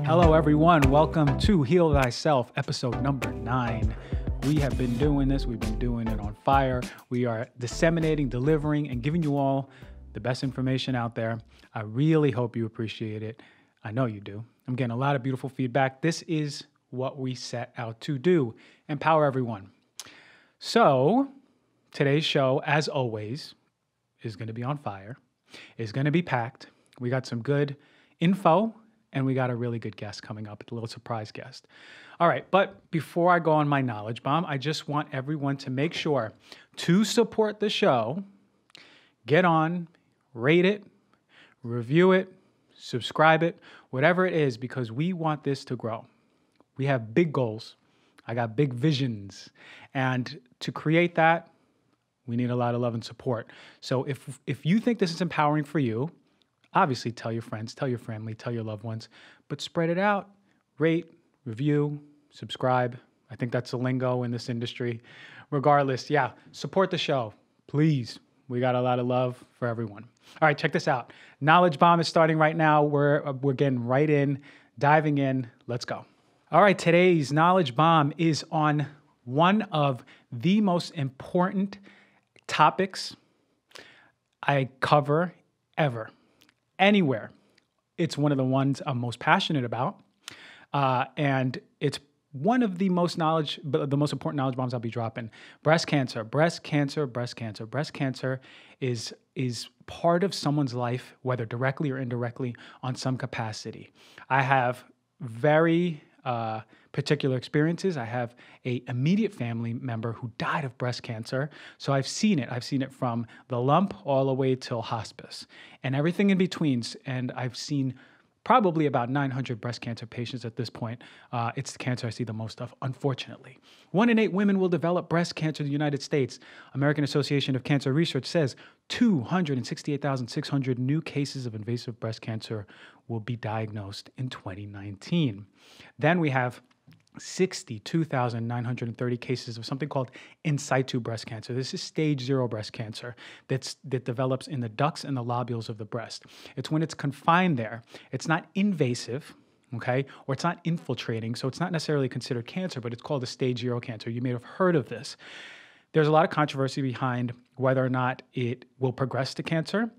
Hello, everyone. Welcome to Heal Thyself, episode number 9. We have been doing this. We've been doing it on fire. We are disseminating, delivering, and giving you all the best information out there. I really hope you appreciate it. I know you do. I'm getting a lot of beautiful feedback. This is what we set out to do, empower everyone. So today's show, as always, is going to be on fire. It's going to be packed. We got some good info, and we got a really good guest coming up, a little surprise guest. All right, but before I go on my knowledge bomb, I just want everyone to make sure to support the show, get on, rate it, review it, subscribe it, whatever it is, because we want this to grow. We have big goals. I got big visions. And to create that, we need a lot of love and support. So if you think this is empowering for you, obviously tell your friends, tell your family, tell your loved ones, but spread it out, rate, review, subscribe. I think that's the lingo in this industry. Regardless, yeah, support the show, please. We got a lot of love for everyone. All right, check this out. Knowledge Bomb is starting right now. We're getting right in, diving in. Let's go. All right, today's Knowledge Bomb is on one of the most important topics I cover ever, anywhere. It's one of the ones I'm most passionate about, and it's one of the most important knowledge bombs I'll be dropping. Breast cancer, breast cancer, breast cancer. Breast cancer is part of someone's life, whether directly or indirectly, on some capacity. I have very particular experiences. I have an immediate family member who died of breast cancer. So I've seen it. I've seen it from the lump all the way till hospice and everything in between. And I've seen probably about 900 breast cancer patients at this point. It's the cancer I see the most of, unfortunately. 1 in 8 women will develop breast cancer in the United States. American Association of Cancer Research says 268,600 new cases of invasive breast cancer will be diagnosed in 2019. Then we have 62,930 cases of something called in situ breast cancer. This is stage 0 breast cancer that develops in the ducts and the lobules of the breast. It's when it's confined there. It's not invasive, okay, or it's not infiltrating, so it's not necessarily considered cancer, but it's called a stage 0 cancer. You may have heard of this. There's a lot of controversy behind whether or not it will progress to cancer.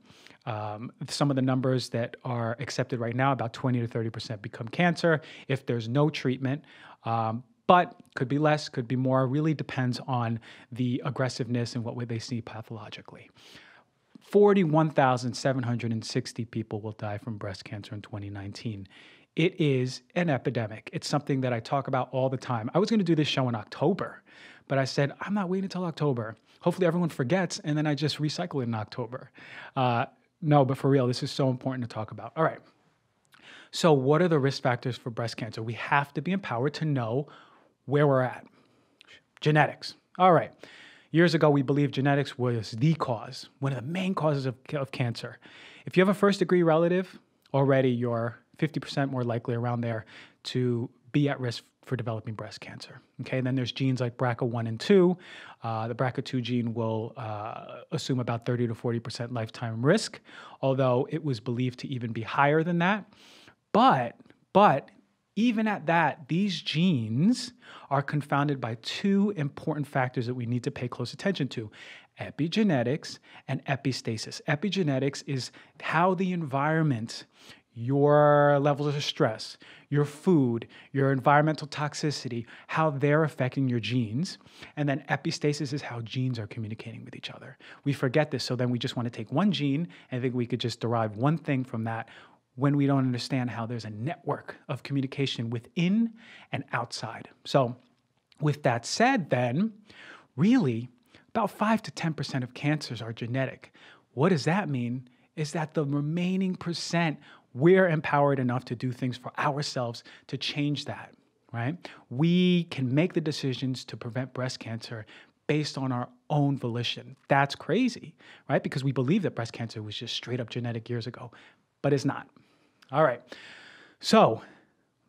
Some of the numbers that are accepted right now, about 20 to 30% become cancer if there's no treatment. But could be less, could be more, really depends on the aggressiveness and what they see pathologically. 41,760 people will die from breast cancer in 2019. It is an epidemic. It's something that I talk about all the time. I was going to do this show in October, but I said, I'm not waiting until October. Hopefully everyone forgets, and then I just recycle it in October. No, but for real, this is so important to talk about. All right. So what are the risk factors for breast cancer? We have to be empowered to know where we're at. Genetics. All right. Years ago, we believed genetics was the cause, one of the main causes of cancer. If you have a first-degree relative, already you're 50% more likely around there to be at risk for developing breast cancer. Okay, and then there's genes like BRCA1 and 2. The BRCA2 gene will assume about 30 to 40% lifetime risk, although it was believed to even be higher than that. But even at that, these genes are confounded by 2 important factors that we need to pay close attention to: epigenetics and epistasis. Epigenetics is how the environment, your levels of stress, your food, your environmental toxicity, how they're affecting your genes. And then epistasis is how genes are communicating with each other. We forget this, so then we just want to take one gene and think we could just derive one thing from that, when we don't understand how there's a network of communication within and outside. So with that said, then, really, about 5 to 10% of cancers are genetic. What does that mean? Is that the remaining percent, we're empowered enough to do things for ourselves to change that, right? We can make the decisions to prevent breast cancer based on our own volition. That's crazy, right? Because we believe that breast cancer was just straight up genetic years ago, but it's not. All right. So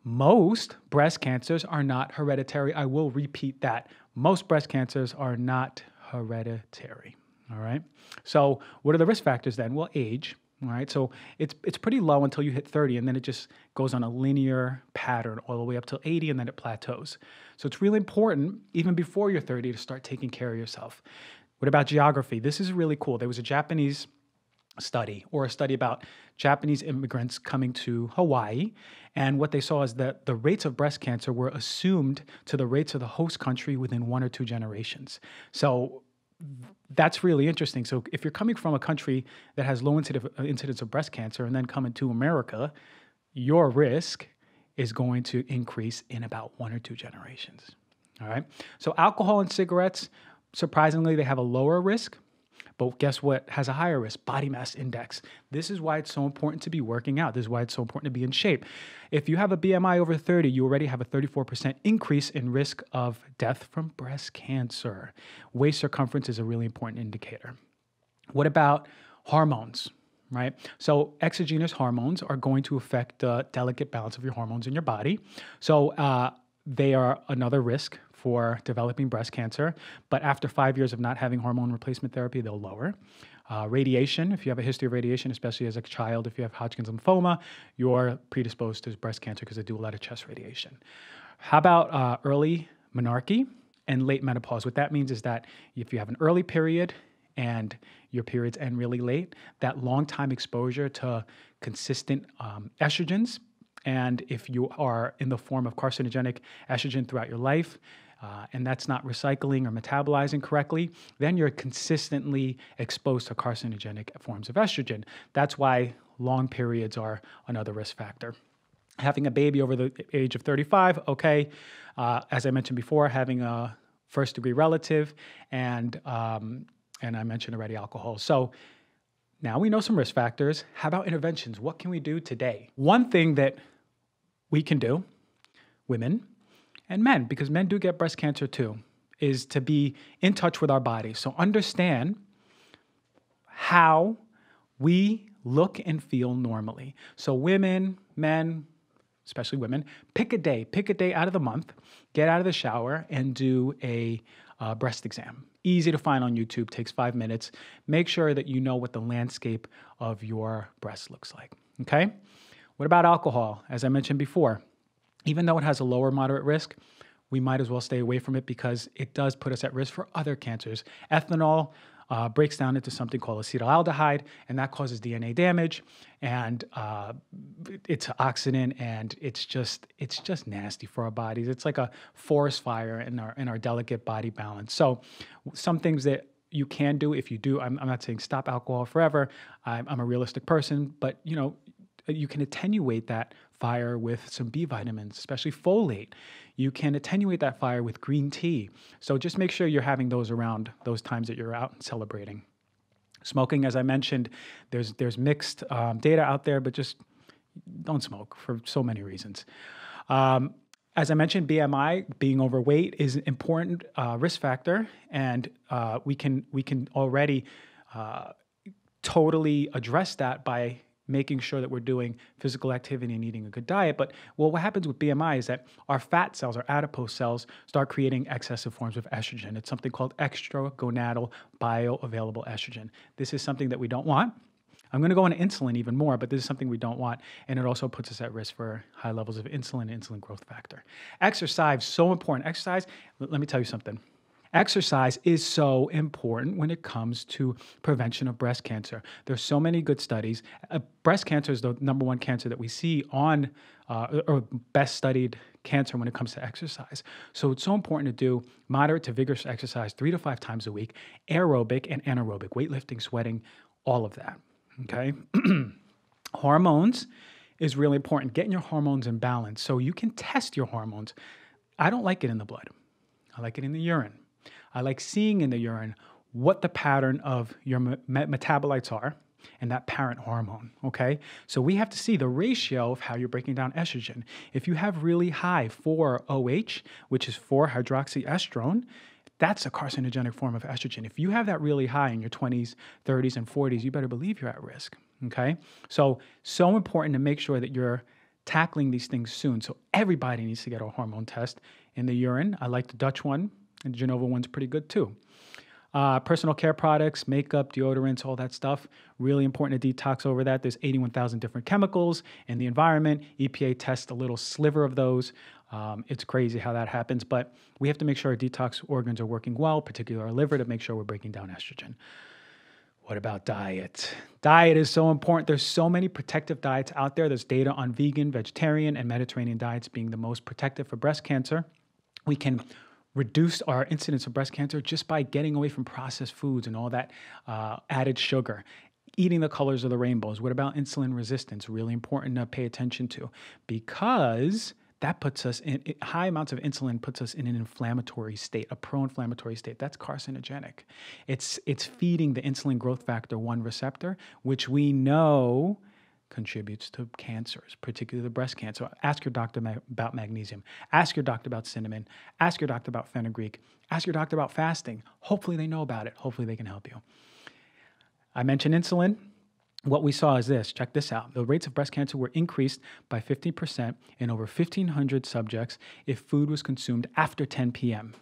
most breast cancers are not hereditary. I will repeat that. Most breast cancers are not hereditary. All right. So what are the risk factors then? Well, age. All right, so it's pretty low until you hit 30, and then it just goes on a linear pattern all the way up till 80, and then it plateaus. So it's really important, even before you're 30, to start taking care of yourself. What about geography? This is really cool. There was a Japanese study, or a study about Japanese immigrants coming to Hawaii, and what they saw is that the rates of breast cancer were assumed to the rates of the host country within 1 or 2 generations. So that's really interesting. So if you're coming from a country that has low incidence of breast cancer and then coming to America, your risk is going to increase in about 1 or 2 generations. All right. So alcohol and cigarettes, surprisingly, they have a lower risk. But guess what has a higher risk? Body mass index. This is why it's so important to be working out. This is why it's so important to be in shape. If you have a BMI over 30, you already have a 34% increase in risk of death from breast cancer. Waist circumference is a really important indicator. What about hormones, right? So exogenous hormones are going to affect the delicate balance of your hormones in your body. So they are another risk for developing breast cancer, but after 5 years of not having hormone replacement therapy, they'll lower. Radiation, if you have a history of radiation, especially as a child, if you have Hodgkin's lymphoma, you're predisposed to breast cancer because they do a lot of chest radiation. How about early menarche and late menopause? What that means is that if you have an early period and your periods end really late, that long time exposure to consistent estrogens, and if you are in the form of carcinogenic estrogen throughout your life, and that's not recycling or metabolizing correctly, then you're consistently exposed to carcinogenic forms of estrogen. That's why long periods are another risk factor. Having a baby over the age of 35, okay. As I mentioned before, having a first-degree relative, and I mentioned already alcohol. So now we know some risk factors. How about interventions? What can we do today? One thing that we can do, women and men, because men do get breast cancer too, is to be in touch with our bodies. So understand how we look and feel normally. So women, men, especially women, pick a day out of the month, get out of the shower and do a breast exam. Easy to find on YouTube, takes 5 minutes. Make sure that you know what the landscape of your breast looks like, okay? What about alcohol? As I mentioned before, even though it has a lower moderate risk, we might as well stay away from it because it does put us at risk for other cancers. Ethanol breaks down into something called acetaldehyde, and that causes DNA damage, and it's an oxidant, and it's just nasty for our bodies. It's like a forest fire in our delicate body balance. So some things that you can do if you do, I'm not saying stop alcohol forever. I'm a realistic person, but you can attenuate that fire with some B vitamins, especially folate. You can attenuate that fire with green tea. So just make sure you're having those around those times that you're out celebrating. Smoking, as I mentioned, there's mixed data out there, but just don't smoke for so many reasons. As I mentioned, BMI, being overweight, is an important risk factor, and we can already totally address that by making sure that we're doing physical activity and eating a good diet. But what happens with BMI is that our fat cells, our adipose cells, start creating excessive forms of estrogen. It's something called extragonadal bioavailable estrogen. This is something that we don't want. I'm going to go into insulin even more, but this is something we don't want, and it also puts us at risk for high levels of insulin and insulin growth factor. Exercise, so important. Exercise, let me tell you something. Exercise is so important when it comes to prevention of breast cancer. There's so many good studies. Breast cancer is the number one cancer that we see on, or best studied cancer when it comes to exercise. So it's so important to do moderate to vigorous exercise 3 to 5 times a week, aerobic and anaerobic, weightlifting, sweating, all of that, okay? Hormones is really important. Getting your hormones in balance. So you can test your hormones. I don't like it in the blood. I like it in the urine. I like seeing in the urine what the pattern of your metabolites are and that parent hormone, okay? So we have to see the ratio of how you're breaking down estrogen. If you have really high 4-OH, which is 4-hydroxyestrone, that's a carcinogenic form of estrogen. If you have that really high in your 20s, 30s, and 40s, you better believe you're at risk, okay? So important to make sure that you're tackling these things soon. So everybody needs to get a hormone test in the urine. I like the Dutch one, and the Genova one's pretty good too. Personal care products, makeup, deodorants, all that stuff, really important to detox over that. There's 81,000 different chemicals in the environment. EPA tests a little sliver of those. It's crazy how that happens, but we have to make sure our detox organs are working well, particularly our liver, to make sure we're breaking down estrogen. What about diet? Diet is so important. There's so many protective diets out there. There's data on vegan, vegetarian, and Mediterranean diets being the most protective for breast cancer. We can reduce our incidence of breast cancer just by getting away from processed foods and all that added sugar. Eating the colors of the rainbows. What about insulin resistance? Really important to pay attention to, because that puts us in high amounts of insulin, puts us in an inflammatory state, a pro-inflammatory state. That's carcinogenic. It's feeding the insulin growth factor 1 receptor, which we know contributes to cancers, particularly the breast cancer. Ask your doctor about magnesium. Ask your doctor about cinnamon. Ask your doctor about fenugreek. Ask your doctor about fasting. Hopefully they know about it. Hopefully they can help you. I mentioned insulin. What we saw is this. Check this out. The rates of breast cancer were increased by 50% in over 1,500 subjects if food was consumed after 10 p.m.,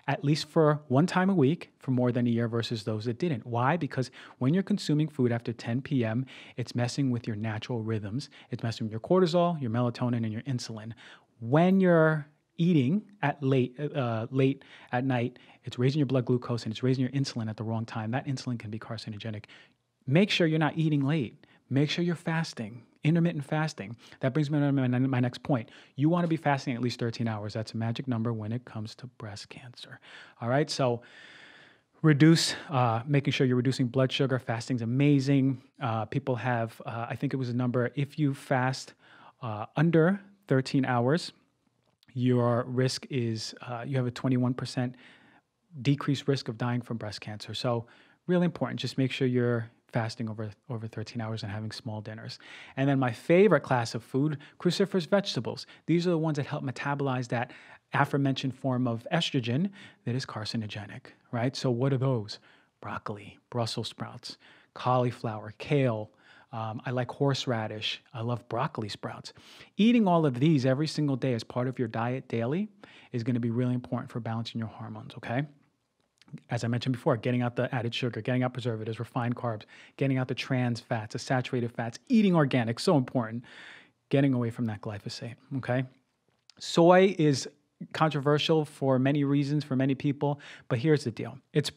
at least for one time a week for more than a year versus those that didn't. Why? Because when you're consuming food after 10 p.m., it's messing with your natural rhythms. It's messing with your cortisol, your melatonin, and your insulin. When you're eating at late at night, it's raising your blood glucose and it's raising your insulin at the wrong time. That insulin can be carcinogenic. Make sure you're not eating late. Make sure you're fasting, intermittent fasting. That brings me to my next point. You want to be fasting at least 13 hours. That's a magic number when it comes to breast cancer. All right, so making sure you're reducing blood sugar. Fasting's amazing. People have, I think it was a number, if you fast under 13 hours, your risk is, you have a 21% decreased risk of dying from breast cancer. So really important. Just make sure you're fasting over 13 hours and having small dinners. And then my favorite class of food, cruciferous vegetables. These are the ones that help metabolize that aforementioned form of estrogen that is carcinogenic, right? So what are those? Broccoli, Brussels sprouts, cauliflower, kale. I like horseradish. I love broccoli sprouts. Eating all of these every single day as part of your diet daily is going to be really important for balancing your hormones, okay? As I mentioned before, getting out the added sugar, getting out preservatives, refined carbs, getting out the trans fats, the saturated fats, eating organic, so important. Getting away from that glyphosate, okay? Soy is controversial for many reasons for many people, but here's the deal. It's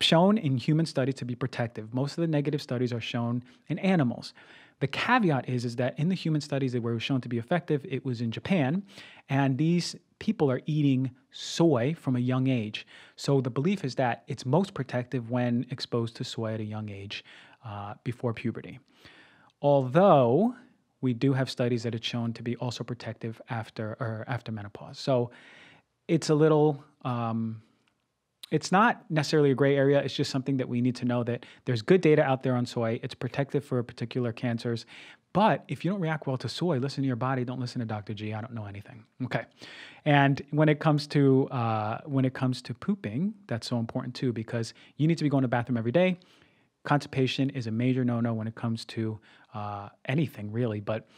shown in human studies to be protective. Most of the negative studies are shown in animals. The caveat is that in the human studies that were shown to be effective, it was in Japan, and these people are eating soy from a young age. So the belief is that it's most protective when exposed to soy at a young age, before puberty. Although we do have studies that it's shown to be also protective after menopause. So it's a little, it's not necessarily a gray area. It's just something that we need to know that there's good data out there on soy. It's protective for particular cancers. But if you don't react well to soy, listen to your body. Don't listen to Dr. G. I don't know anything. Okay. And when it comes to pooping, that's so important too, because you need to be going to the bathroom every day. Constipation is a major no-no when it comes to anything really, but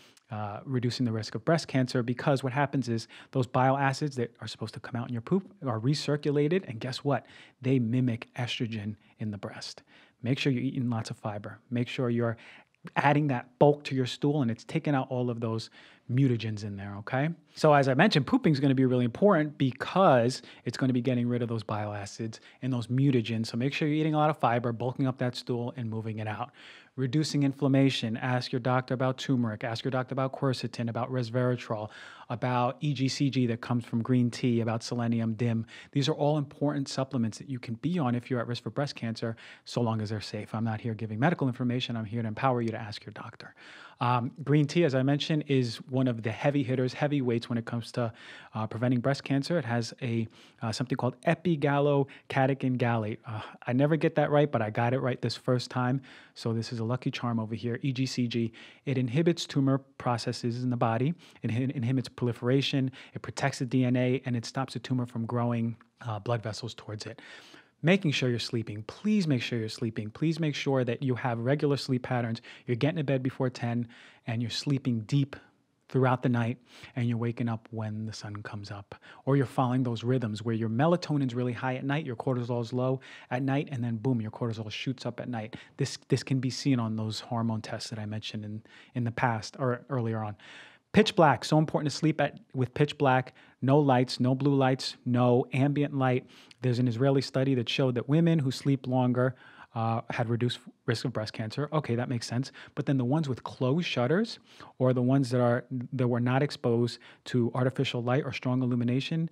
reducing the risk of breast cancer, because what happens is those bile acids that are supposed to come out in your poop are recirculated, and guess what? They mimic estrogen in the breast. Make sure you're eating lots of fiber. Make sure you're adding that bulk to your stool and it's taking out all of those mutagens in there, okay? So as I mentioned, pooping is going to be really important because it's going to be getting rid of those bile acids and those mutagens. So make sure you're eating a lot of fiber, bulking up that stool and moving it out. Reducing inflammation. Ask your doctor about turmeric. Ask your doctor about quercetin, about resveratrol, about EGCG that comes from green tea, about selenium, DIM. These are all important supplements that you can be on if you're at risk for breast cancer, so long as they're safe. I'm not here giving medical information. I'm here to empower you to ask your doctor. Green tea, as I mentioned, is one of the heavy hitters, heavyweights when it comes to preventing breast cancer. It has something called epigallocatechin gallate. I never get that right, but I got it right this first time. So this is a lucky charm over here. EGCG. It inhibits tumor processes in the body. It inhibits proliferation. It protects the DNA, and it stops the tumor from growing blood vessels towards it. Making sure you're sleeping. Please make sure you're sleeping. Please make sure that you have regular sleep patterns. You're getting to bed before 10 and you're sleeping deep throughout the night and you're waking up when the sun comes up, or you're following those rhythms where your melatonin's really high at night, your cortisol's low at night, and then boom, your cortisol shoots up at night. This can be seen on those hormone tests that I mentioned in the past or earlier on. Pitch black, so important to sleep with pitch black, no lights, no blue lights, no ambient light. There's an Israeli study that showed that women who sleep longer had reduced risk of breast cancer. Okay, that makes sense. But then the ones with closed shutters, or the ones that were not exposed to artificial light or strong illumination,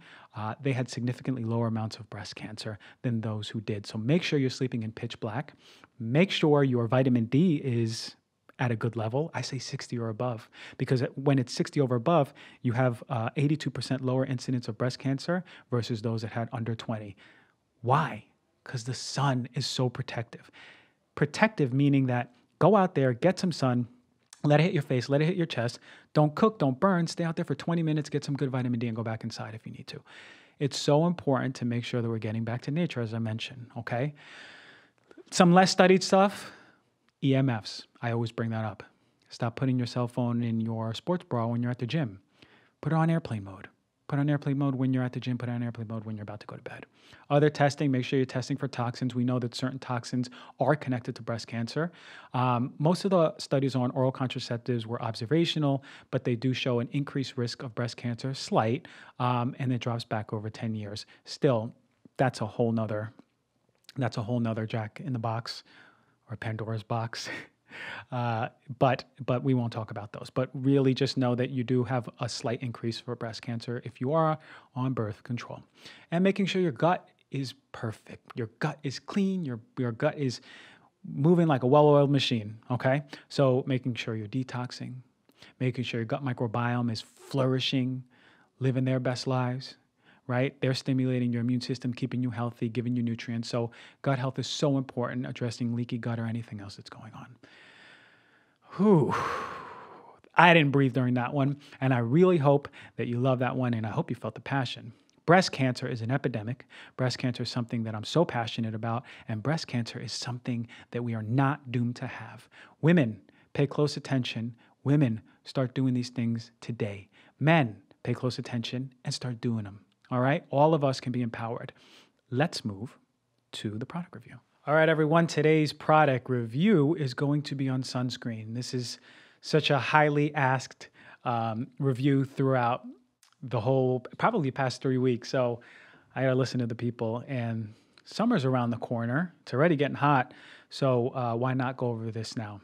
they had significantly lower amounts of breast cancer than those who did. So make sure you're sleeping in pitch black. Make sure your vitamin D is at a good level. I say 60 or above, because when it's 60 over above, you have 82% lower incidence of breast cancer versus those that had under 20. Why? Because the sun is so protective. Protective meaning that go out there, get some sun, let it hit your face, let it hit your chest. Don't cook, don't burn. Stay out there for 20 minutes, get some good vitamin D, and go back inside if you need to. It's so important to make sure that we're getting back to nature, as I mentioned, okay? Some less studied stuff, EMFs. I always bring that up. Stop putting your cell phone in your sports bra when you're at the gym. Put it on airplane mode. Put on airplane mode when you're at the gym. Put it on airplane mode when you're about to go to bed. Other testing, make sure you're testing for toxins. We know that certain toxins are connected to breast cancer. Most of the studies on oral contraceptives were observational, but they do show an increased risk of breast cancer, slight, and it drops back over 10 years. Still, that's a whole nother Jack in the Box or Pandora's box. But we won't talk about those. But really just know that you do have a slight increase for breast cancer if you are on birth control. And making sure your gut is perfect. Your gut is clean. Your gut is moving like a well-oiled machine, okay? So making sure you're detoxing, making sure your gut microbiome is flourishing, living their best lives, right? They're stimulating your immune system, keeping you healthy, giving you nutrients. So gut health is so important, addressing leaky gut or anything else that's going on. Whew. I didn't breathe during that one, and I really hope that you love that one, and I hope you felt the passion. Breast cancer is an epidemic. Breast cancer is something that I'm so passionate about, and breast cancer is something that we are not doomed to have. Women, pay close attention. Women, start doing these things today. Men, pay close attention and start doing them. All right? All of us can be empowered. Let's move to the product review. All right, everyone. Today's product review is going to be on sunscreen. This is such a highly asked review throughout the whole, probably past 3 weeks. So I got to listen to the people. And summer's around the corner. It's already getting hot. So why not go over this now?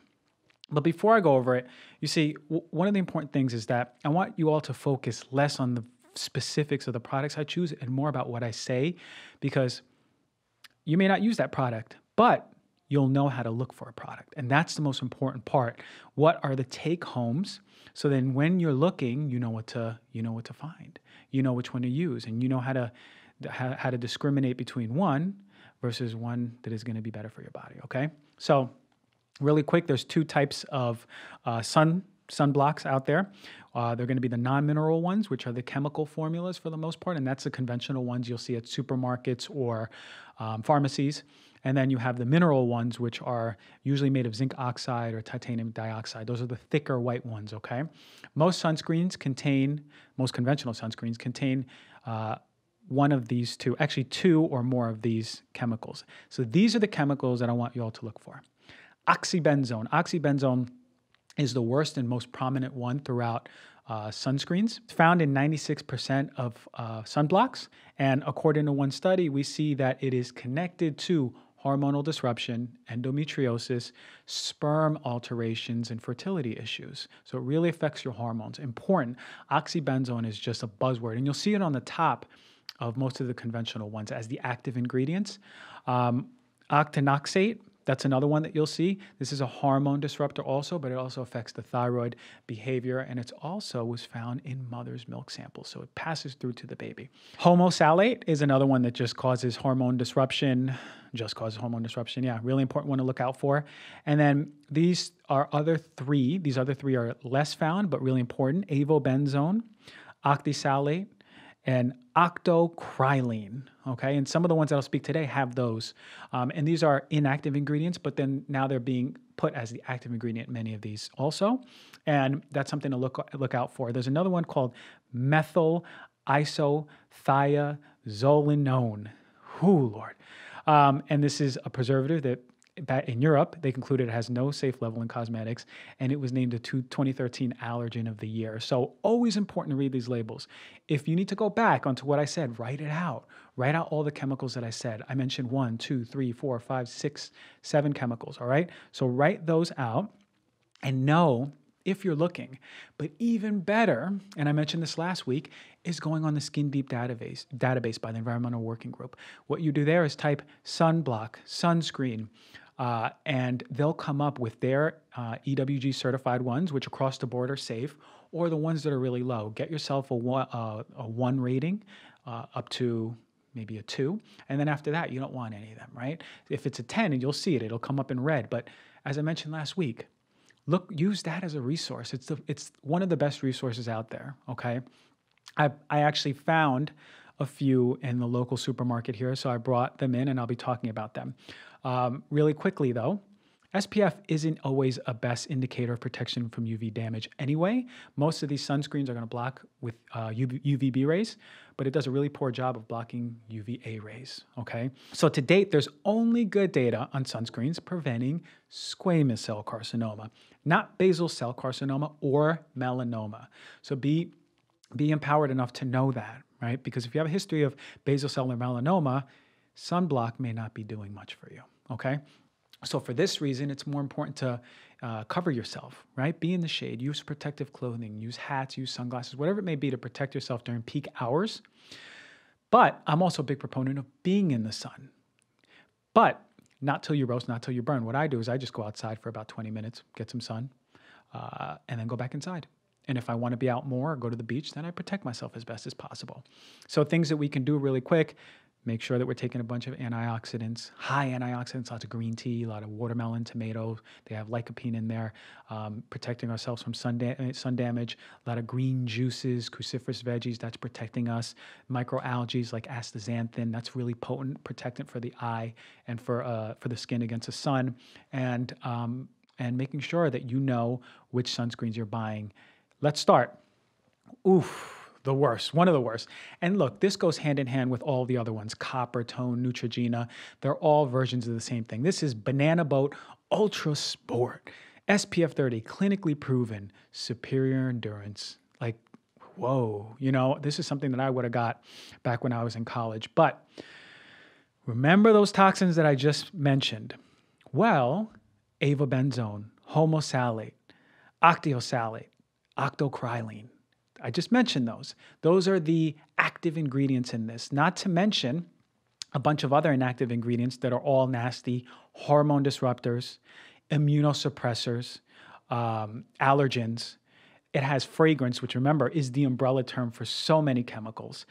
But before I go over it, you see, one of the important things is that I want you all to focus less on the specifics of the products I choose and more about what I say, because you may not use that product, but you'll know how to look for a product. And that's the most important part. What are the take homes? So then when you're looking, you know what to find. You know which one to use, and you know how to discriminate between one versus one that is going to be better for your body, okay? So really quick, there's two types of sunblocks out there. They're going to be the non-mineral ones, which are the chemical formulas for the most part, and that's the conventional ones you'll see at supermarkets or pharmacies. And then you have the mineral ones, which are usually made of zinc oxide or titanium dioxide. Those are the thicker white ones, okay? Most conventional sunscreens contain one of these two, actually two or more of these chemicals. So these are the chemicals that I want you all to look for. Oxybenzone. Oxybenzone is the worst and most prominent one throughout sunscreens. It's found in 96% of sunblocks. And according to one study, we see that it is connected to hormonal disruption, endometriosis, sperm alterations, and fertility issues. So it really affects your hormones. Important. Oxybenzone is just a buzzword. And you'll see it on the top of most of the conventional ones as the active ingredients. Octinoxate. That's another one that you'll see. This is a hormone disruptor also, but it also affects the thyroid behavior, and it also was found in mother's milk samples, so it passes through to the baby. Homosalate is another one that just causes hormone disruption. Yeah, really important one to look out for. And then these other three are less found, but really important. Avobenzone, octisalate, and octocrylene, okay? And some of the ones that I'll speak today have those. And these are inactive ingredients, but then now they're being put as the active ingredient in many of these also. And that's something to look out for. There's another one called methyl isothiazolinone. Whoo, Lord. And this is a preservative that in Europe, they concluded it has no safe level in cosmetics, and it was named a 2013 allergen of the year. So always important to read these labels. If you need to go back onto what I said, write it out. Write out all the chemicals that I said. I mentioned 1, 2, 3, 4, 5, 6, 7 chemicals, all right? So write those out and know if you're looking. But even better, and I mentioned this last week, is going on the Skin Deep database by the Environmental Working Group. What you do there is type sunblock, sunscreen, and they'll come up with their EWG certified ones, which across the board are safe, or the ones that are really low. Get yourself a 1 rating up to maybe a 2. And then after that, you don't want any of them, right? If it's a 10, and you'll see it, it'll come up in red. But as I mentioned last week, use that as a resource. It's one of the best resources out there, okay? I actually found a few in the local supermarket here, so I brought them in and I'll be talking about them. Really quickly though, SPF isn't always a best indicator of protection from UV damage anyway. Most of these sunscreens are going to block with UVB rays, but it does a really poor job of blocking UVA rays, okay? So to date, there's only good data on sunscreens preventing squamous cell carcinoma, not basal cell carcinoma or melanoma. So be empowered enough to know that, right? Because if you have a history of basal cell or melanoma, sunblock may not be doing much for you, okay? So for this reason, it's more important to cover yourself, right? Be in the shade, use protective clothing, use hats, use sunglasses, whatever it may be to protect yourself during peak hours. But I'm also a big proponent of being in the sun. But not till you roast, not till you burn. What I do is I just go outside for about 20 minutes, get some sun, and then go back inside. And if I want to be out more or go to the beach, then I protect myself as best as possible. So things that we can do really quick: make sure that we're taking a bunch of antioxidants, high antioxidants, lots of green tea, a lot of watermelon, tomato. They have lycopene in there, protecting ourselves from sun damage. A lot of green juices, cruciferous veggies, that's protecting us. Microalgae like astaxanthin, that's really potent protectant for the eye and for the skin against the sun. And making sure that you know which sunscreens you're buying. Let's start. The worst, one of the worst. And look, this goes hand in hand with all the other ones: Copper Tone, Neutrogena. They're all versions of the same thing. This is Banana Boat Ultra Sport, SPF 30, clinically proven, superior endurance. Like, whoa, this is something that I would have got back when I was in college. But remember those toxins that I just mentioned? Well, avobenzone, homosalate, octiosalate, octocrylene. I just mentioned those. Those are the active ingredients in this, not to mention a bunch of other inactive ingredients that are all nasty: hormone disruptors, immunosuppressors, allergens. It has fragrance, which, remember, is the umbrella term for so many chemicals.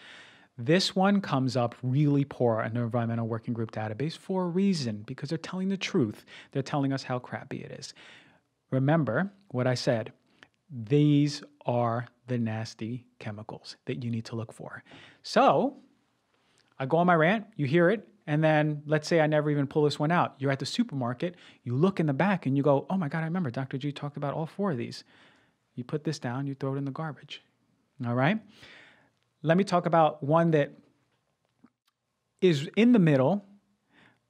This one comes up really poor in the Environmental Working Group database for a reason, because they're telling the truth. They're telling us how crappy it is. Remember what I said. These are the nasty chemicals that you need to look for. So I go on my rant, you hear it, and then let's say I never even pull this one out. You're at the supermarket, you look in the back and you go, oh my God, I remember Dr. G talked about all 4 of these. You put this down, you throw it in the garbage. All right? Let me talk about one that is in the middle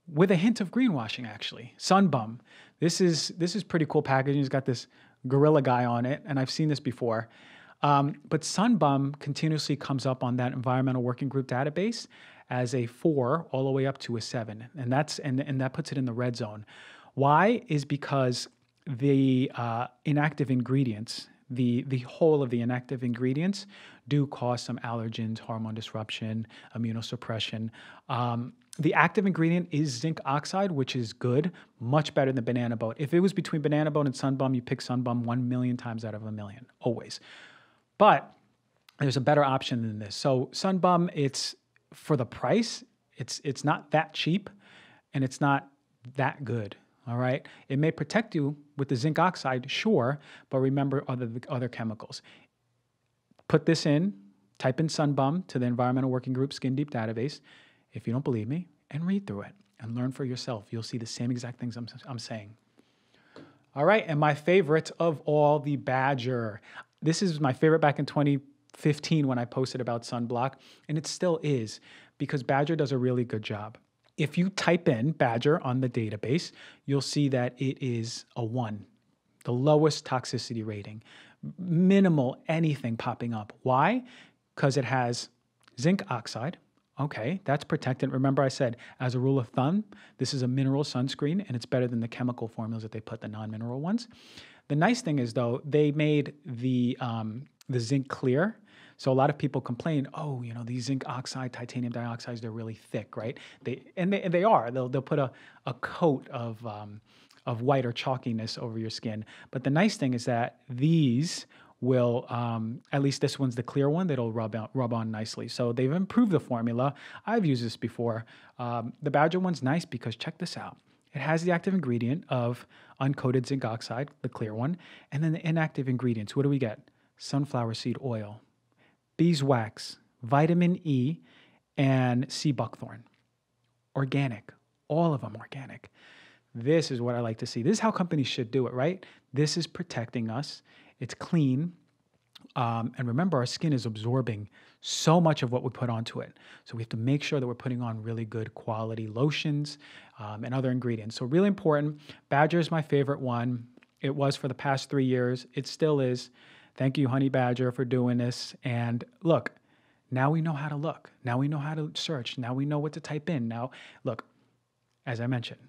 with a hint of greenwashing, actually. Sunbum. This is pretty cool packaging. It's got this gorilla guy on it, and I've seen this before. But Sunbum continuously comes up on that Environmental Working Group database as a 4 all the way up to a 7, and that puts it in the red zone. Why? Is because the inactive ingredients, the whole of the inactive ingredients, do cause some allergens, hormone disruption, immunosuppression. The active ingredient is zinc oxide, which is good, much better than Banana Boat. If it was between Banana Boat and Sunbum, you pick Sunbum 1 million times out of a million, always. But there's a better option than this. So Sunbum, it's for the price, it's not that cheap, and it's not that good. All right. It may protect you with the zinc oxide, sure, but remember other chemicals. Put this in, Type in Sunbum to the Environmental Working Group Skin Deep database, if you don't believe me, and read through it and learn for yourself. You'll see the same exact things I'm saying. All right, and my favorite of all, the Badger. This is my favorite back in 2015 when I posted about sunblock, and it still is because Badger does a really good job. If you type in Badger on the database, you'll see that it is a 1, the lowest toxicity rating, minimal anything popping up. Why? Because it has zinc oxide. Okay, that's protected. Remember I said, as a rule of thumb, this is a mineral sunscreen, and it's better than the chemical formulas that they put, the non-mineral ones. The nice thing is, though, they made the zinc clear. So a lot of people complain, oh, you know, these zinc oxide, titanium dioxides, they're really thick, right? They are. They'll put a coat of white or chalkiness over your skin. But the nice thing is that these will, at least this one's the clear one, that'll rub on nicely. So they've improved the formula. I've used this before. The Badger one's nice because check this out. It has the active ingredient of uncoated zinc oxide, the clear one, and then the inactive ingredients. What do we get? Sunflower seed oil, beeswax, vitamin E, and sea buckthorn. Organic, all of them organic. This is what I like to see. This is how companies should do it, right? This is protecting us. It's clean. And remember, our skin is absorbing so much of what we put onto it. So we have to make sure that we're putting on really good quality lotions and other ingredients. So really important. Badger is my favorite one. It was for the past 3 years. It still is. Thank you, Honey Badger, for doing this. And look, now we know how to look. Now we know how to search. Now we know what to type in. Now, look, as I mentioned,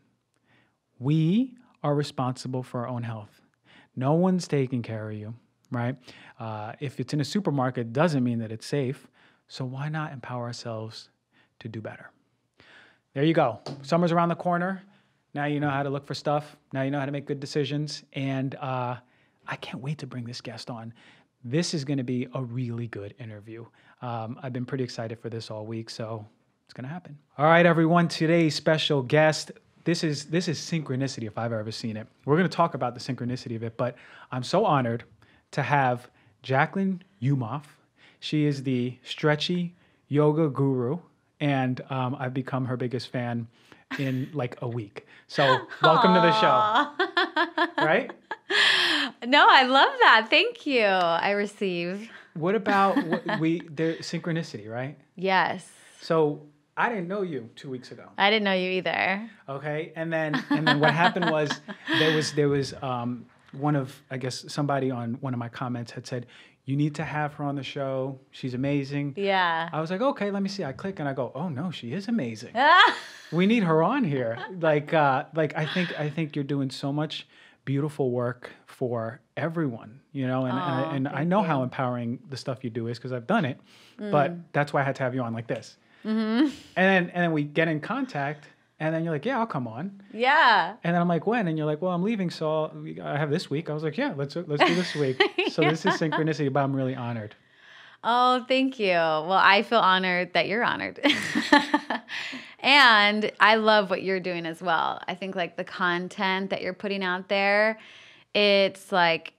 we are responsible for our own health. No one's taking care of you, right? If it's in a supermarket, it doesn't mean that it's safe. So why not empower ourselves to do better? There you go. Summer's around the corner. Now you know how to look for stuff. Now you know how to make good decisions. And I can't wait to bring this guest on. This is going to be a really good interview. I've been pretty excited for this all week, so it's going to happen. All right, everyone. Today's special guest. This is synchronicity if I've ever seen it. We're going to talk about the synchronicity of it, but I'm so honored to have Jacquelyn Umof. She is the stretchy yoga guru, and I've become her biggest fan in like a week. So welcome to the show. Right? No, I love that. Thank you. I receive. What about the synchronicity, right? Yes. So I didn't know you 2 weeks ago. I didn't know you either. Okay, and then what happened was there was one of, I guess, somebody on one of my comments had said, you need to have her on the show. She's amazing. Yeah. I was like, okay, let me see. I click and I go, oh no, she is amazing. We need her on here. I think you're doing so much beautiful work for everyone, you know, and I know how empowering the stuff you do is because I've done it, but that's why I had to have you on like this. Mm-hmm. And then we get in contact, and then you're like, yeah, I'll come on. Yeah. And then I'm like, when? And you're like, well, I'm leaving, so I have this week. I was like, yeah, let's do this week. So This is synchronicity, but I'm really honored. Oh, thank you. Well, I feel honored that you're honored. And I love what you're doing as well. I think like the content that you're putting out there, it's like,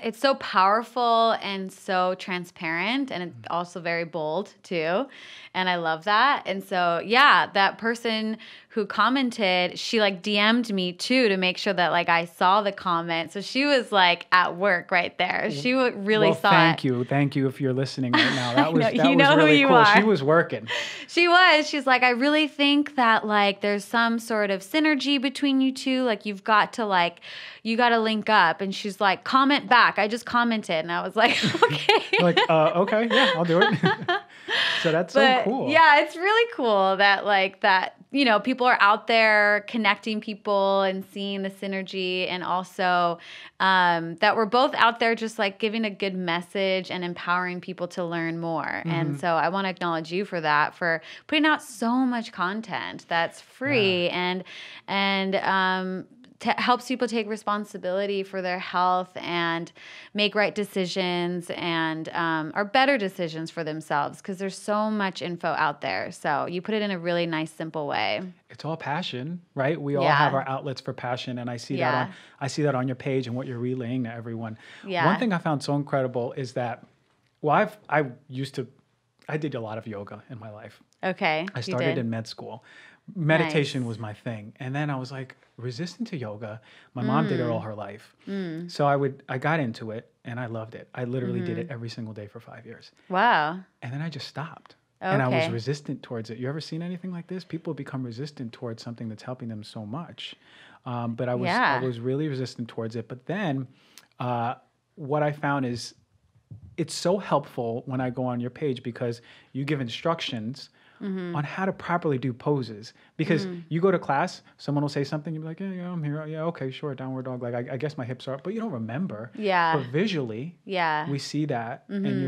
it's so powerful and so transparent, and it's also very bold too. And I love that. And so, yeah, that person who commented, she like DM'd me too to make sure that like I saw the comment. So she was like at work right there. She really saw thank it. you. Thank you if you're listening right now. That was you know really who you cool. are. She was working. She was. She's like, I really think that like there's some sort of synergy between you two. Like you got to link up. And she's like, comment back. I just commented. And I was like, okay. Okay, yeah, I'll do it. So that's so cool. Yeah, it's really cool that you know, people are out there connecting people and seeing the synergy, and also that we're both out there just like giving a good message and empowering people to learn more. Mm-hmm. And so I want to acknowledge you for that, for putting out so much content that's free and helps people take responsibility for their health and make right decisions and are better decisions for themselves, because there's so much info out there. So you put it in a really nice, simple way. It's all passion, right? We all have our outlets for passion, and I see that on your page and what you're relaying to everyone. Yeah. One thing I found so incredible is that Well, I did a lot of yoga in my life. Okay. I started in med school. Meditation was my thing. And then I was like resistant to yoga. My mom did it all her life. So I got into it and I loved it. I literally did it every single day for 5 years. Wow. And then I just stopped. Okay. And I was resistant towards it. You ever seen anything like this? People become resistant towards something that's helping them so much. But I was really resistant towards it. But then what I found is it's so helpful when I go on your page because you give instructions on how to properly do poses. Because you go to class, someone will say something, you'll be like, yeah, I'm here. Yeah, okay, sure, downward dog. Like, I guess my hips are up, but you don't remember. Yeah. But visually, we see that, and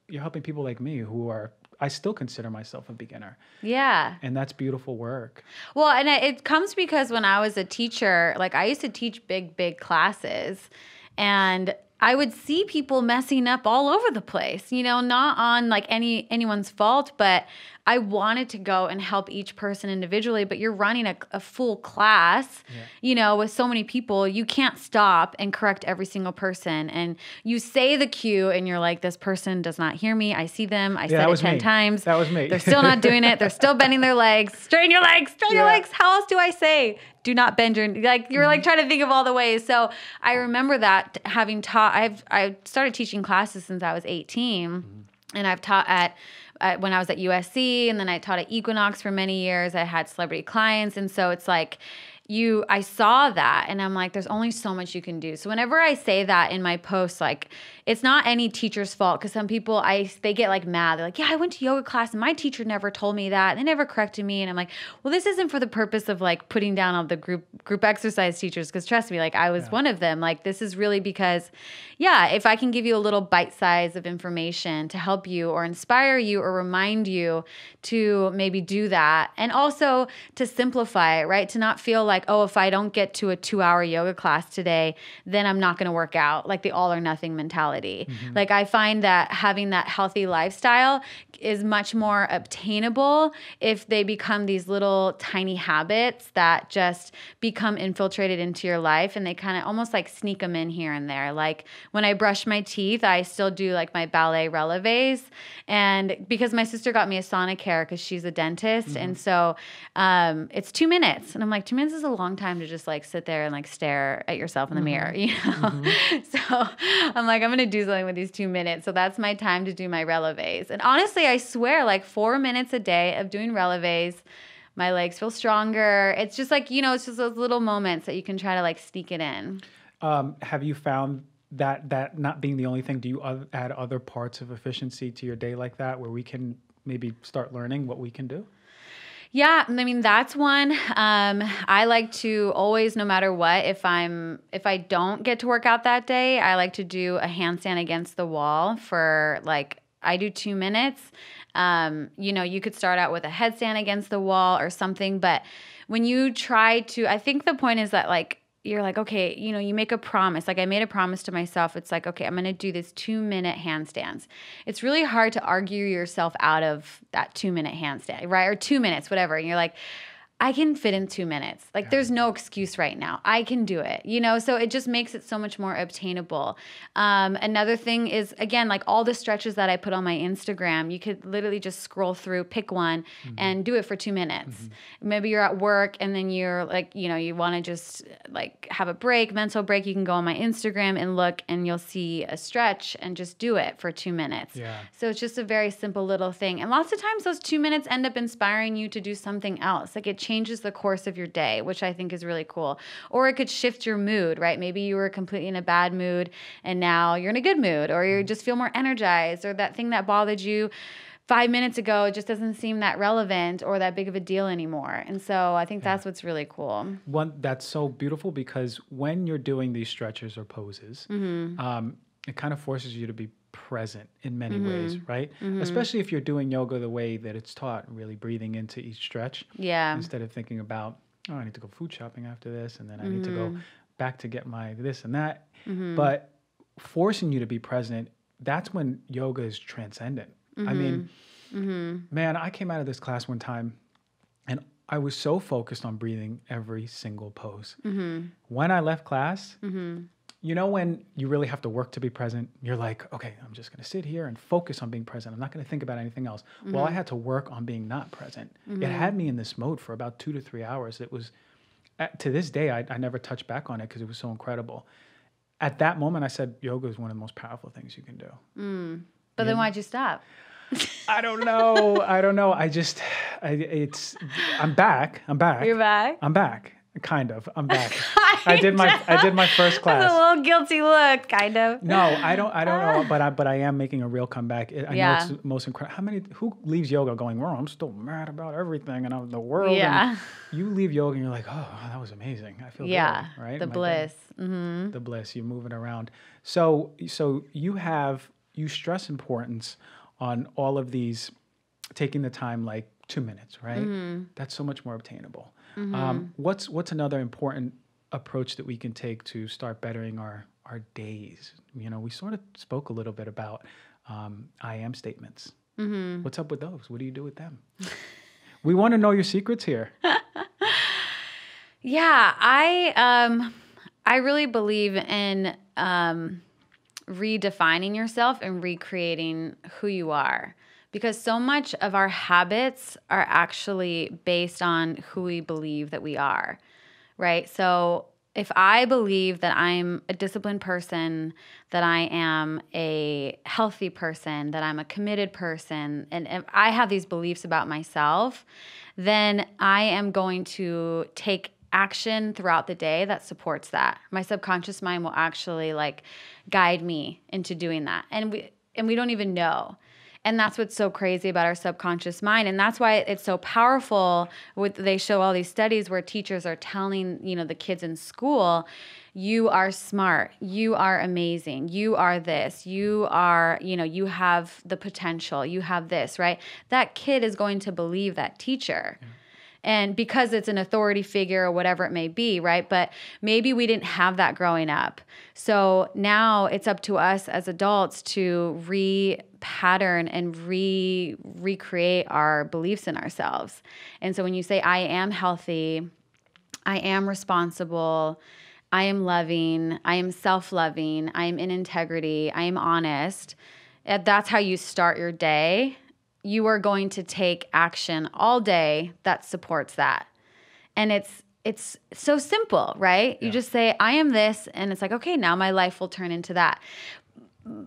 you're helping people like me who are, I still consider myself a beginner. Yeah. And that's beautiful work. Well, and it comes because when I was a teacher, like I used to teach big classes, and I would see people messing up all over the place, not on like anyone's fault, but I wanted to go and help each person individually, but you're running a full class, with so many people, you can't stop and correct every single person. And you say the cue and you're like, this person does not hear me. I see them. I said it 10 times. That was me. They're still not doing it. They're still bending their legs. Straighten your legs. Straighten your legs. How else do I say? Do not bend your, like, you're like trying to think of all the ways. So I remember that having taught, I started teaching classes since I was 18 and I've taught when I was at USC, and then I taught at Equinox for many years. I had celebrity clients. And so it's like, I saw that and I'm like, there's only so much you can do. So whenever I say that in my posts, like it's not any teacher's fault. Cause some people, they get like mad. They're like, yeah, I went to yoga class and my teacher never told me that. They never corrected me. And I'm like, well, this isn't for the purpose of like putting down all the group exercise teachers. Cause trust me, like I was one of them. Like this is really because if I can give you a little bite size of information to help you or inspire you or remind you to maybe do that. And also to simplify it, right? To not feel like, oh, if I don't get to a 2-hour yoga class today, then I'm not going to work out, like the all or nothing mentality. Like I find that having that healthy lifestyle is much more obtainable if they become these little tiny habits that just become infiltrated into your life, and they kind of almost like sneak them in here and there. Like when I brush my teeth, I still do like my ballet releves, and because my sister got me a Sonicare because she's a dentist, and so it's 2 minutes, and I'm like, 2 minutes is a long time to just like sit there and like stare at yourself in the mirror, So I'm like, I'm gonna do something with these 2 minutes. So that's my time to do my releves. And honestly, I swear, like 4 minutes a day of doing releves, my legs feel stronger. It's just like, it's just those little moments that you can try to like sneak it in. Have you found that not being the only thing, do you add other parts of efficiency to your day like that, where we can maybe start learning what we can do? Yeah, I mean, that's one. I like to always, no matter what, if I don't get to work out that day, I like to do a handstand against the wall for like, I do 2 minutes. You could start out with a headstand against the wall or something, but when you try to, I think the point is that like, you're like, okay, you make a promise. Like I made a promise to myself. It's like, okay, I'm going to do this 2-minute handstands. It's really hard to argue yourself out of that 2-minute handstand, right? Or 2 minutes, whatever. And you're like, I can fit in 2 minutes. Like there's no excuse right now. I can do it, so it just makes it so much more obtainable. Another thing is, again, like all the stretches that I put on my Instagram, you could literally just scroll through, pick one and do it for 2 minutes. Maybe you're at work and then you're like, you want to just like have a mental break. You can go on my Instagram and look and you'll see a stretch and just do it for 2 minutes. Yeah. So it's just a very simple little thing. And lots of times those 2 minutes end up inspiring you to do something else. Like it changes the course of your day, which I think is really cool. Or it could shift your mood, right? Maybe you were completely in a bad mood and now you're in a good mood, or you just feel more energized, or that thing that bothered you 5 minutes ago just doesn't seem that relevant or that big of a deal anymore. And so I think that's what's really cool. That's so beautiful, because when you're doing these stretches or poses, it kind of forces you to be present in many ways, right? Especially if you're doing yoga the way that it's taught, really breathing into each stretch. Yeah. Instead of thinking about, I need to go food shopping after this, and then I need to go back to get my this and that. But forcing you to be present, that's when yoga is transcendent. I mean, man, I came out of this class one time and I was so focused on breathing every single pose. When I left class, You know, when you really have to work to be present, you're like, okay, I'm just going to sit here and focus on being present. I'm not going to think about anything else. Well, I had to work on being not present. It had me in this mode for about 2 to 3 hours. It was, to this day, I never touched back on it because it was so incredible. At that moment, I said, yoga is one of the most powerful things you can do. But then why'd you stop? I don't know. I'm back. You're back? I'm back. Kind of. I'm back. I did my first class. That's a little guilty look, kind of. No, I don't know, but I am making a real comeback. I know it's most incredible. Who leaves yoga going, well, I'm still mad about everything and I'm the world. Yeah. And you leave yoga and you're like, oh, that was amazing. I feel good, right? The bliss. Mm-hmm. The bliss. You're moving around. So you stress importance on all of these, taking the time like 2 minutes, right? That's so much more obtainable. What's another important approach that we can take to start bettering our days? You know, we sort of spoke a little bit about I am statements. What's up with those? What do you do with them? We want to know your secrets here. Yeah, I really believe in redefining yourself and recreating who you are. Because so much of our habits are actually based on who we believe that we are, right? So if I believe that I'm a disciplined person, that I am a healthy person, that I'm a committed person, and if I have these beliefs about myself, then I am going to take action throughout the day that supports that. My subconscious mind will actually like guide me into doing that. And we don't even know. And that's what's so crazy about our subconscious mind. And that's why it's so powerful. They show all these studies where teachers are telling, the kids in school, you are smart, you are amazing, you are this, you are, you have the potential, you have this, right? That kid is going to believe that teacher. Yeah. And because it's an authority figure or whatever it may be, right? But maybe we didn't have that growing up. So now it's up to us as adults to re-pattern and recreate our beliefs in ourselves. And so when you say, I am healthy, I am responsible, I am loving, I am self-loving, I am in integrity, I am honest, that's how you start your day. You are going to take action all day that supports that. And it's so simple, right? Yeah. You just say, I am this, and it's like, okay, now my life will turn into that.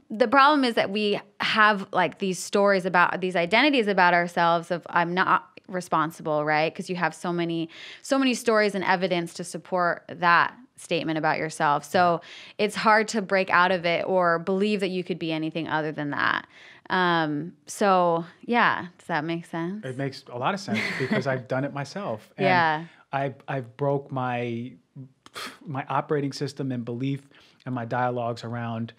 The problem is that we have like these stories about these identities about ourselves of I'm not responsible, right? Because you have so many stories and evidence to support that statement about yourself. So it's hard to break out of it or believe that you could be anything other than that. So yeah, does that make sense? It makes a lot of sense because I've done it myself. And yeah. I've broke my operating system and belief and my dialogues around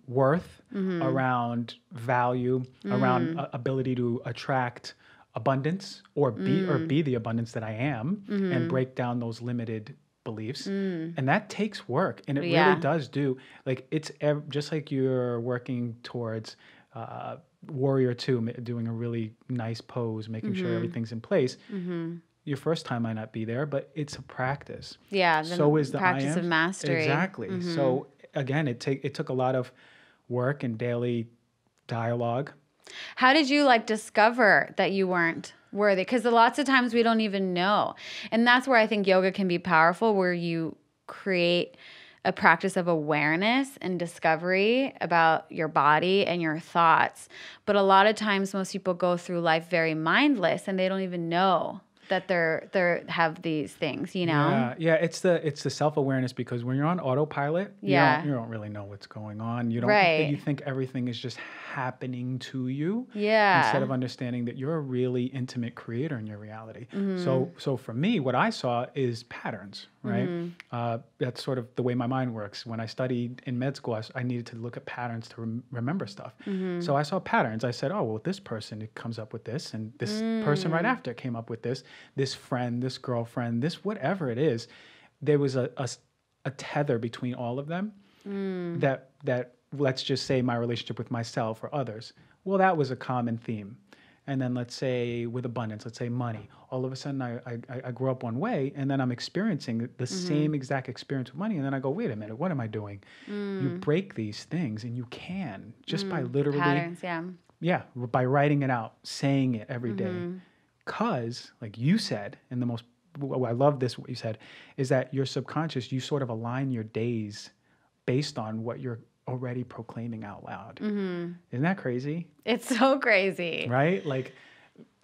worth, around value, around ability to attract abundance or be the abundance that I am, and break down those limited beliefs. And that takes work, and it really does do. Like it's just like you're working towards Warrior 2, doing a really nice pose, making sure everything's in place. Your first time might not be there, but it's a practice. Yeah. So is the practice of mastery. Exactly. So again, it took a lot of work and daily dialogue. How did you discover that you weren't worthy? Because lots of times we don't even know. And that's where I think yoga can be powerful, where you create a practice of awareness and discovery about your body and your thoughts. But a lot of times most people go through life very mindless and they don't even know that they have these things, Yeah, it's the self-awareness, because when you're on autopilot, you don't really know what's going on. You don't you think everything is just happening to you. Yeah. Instead of understanding that you're a really intimate creator in your reality. So for me, what I saw is patterns, right? That's sort of the way my mind works. When I studied in med school, I needed to look at patterns to remember stuff. So I saw patterns. I said, oh, well, this person comes up with this, and this person right after came up with this friend, this girlfriend, this whatever it is. There was a tether between all of them that let's just say my relationship with myself or others. Well, that was a common theme. and then let's say with abundance, let's say money, all of a sudden I grew up one way, and then I'm experiencing the same exact experience with money, and then I go, wait a minute, what am I doing? You break these things, and you can just by literally Patterns, by writing it out, saying it every day. Because, like you said, and I love this, what you said, is that your subconscious, you sort of align your days based on what you're already proclaiming out loud. Isn't that crazy? It's so crazy. Right? Like,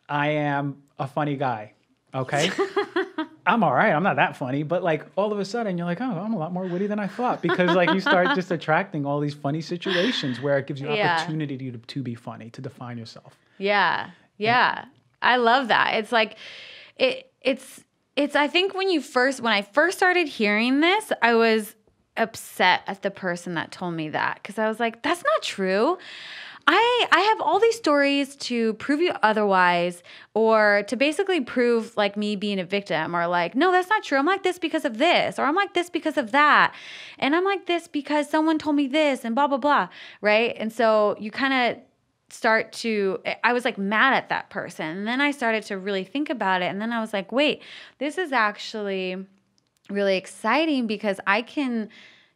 I am a funny guy, okay? I'm all right. I'm not that funny. But, like, all of a sudden, you're like, oh, I'm a lot more witty than I thought. Because, like, you start just attracting all these funny situations where it gives you opportunity to be funny, to define yourself. Yeah. I love that. It's like, it's I think when I first started hearing this, I was upset at the person that told me that, because I was like, that's not true. I have all these stories to prove you otherwise, or to basically prove like me being a victim, or like, no, that's not true. I'm like this because of this, or I'm like this because of that. And I'm like this because someone told me this, and blah, blah, blah. Right. And so you kind of I was like mad at that person. And then I started to really think about it. And then I was like, wait, this is actually really exciting, because I can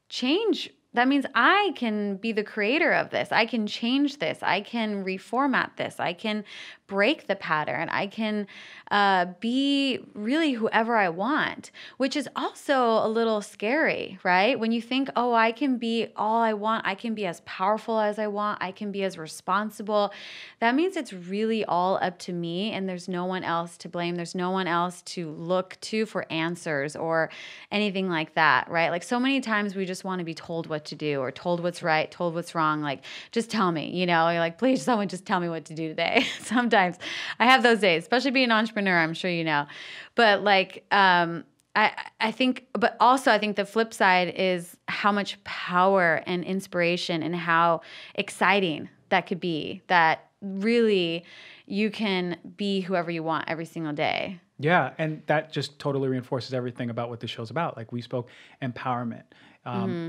change. That means I can be the creator of this. I can change this. I can reformat this. I can break the pattern. I can be really whoever I want, which is also a little scary, right? When you think, oh, I can be all I want. I can be as powerful as I want. I can be as responsible. That means it's really all up to me, and there's no one else to blame. There's no one else to look to for answers or anything like that, right? Like, so many times we just want to be told what to do, or told what's right, told what's wrong. Like, just tell me, you're like, please, someone just tell me what to do today. Sometimes I have those days, especially being an entrepreneur, I'm sure you know. But like, I think, but also I think the flip side is how much power and inspiration and how exciting that could be, that really you can be whoever you want every single day. Yeah, and that just totally reinforces everything about what the show's about. Like, we spoke empowerment.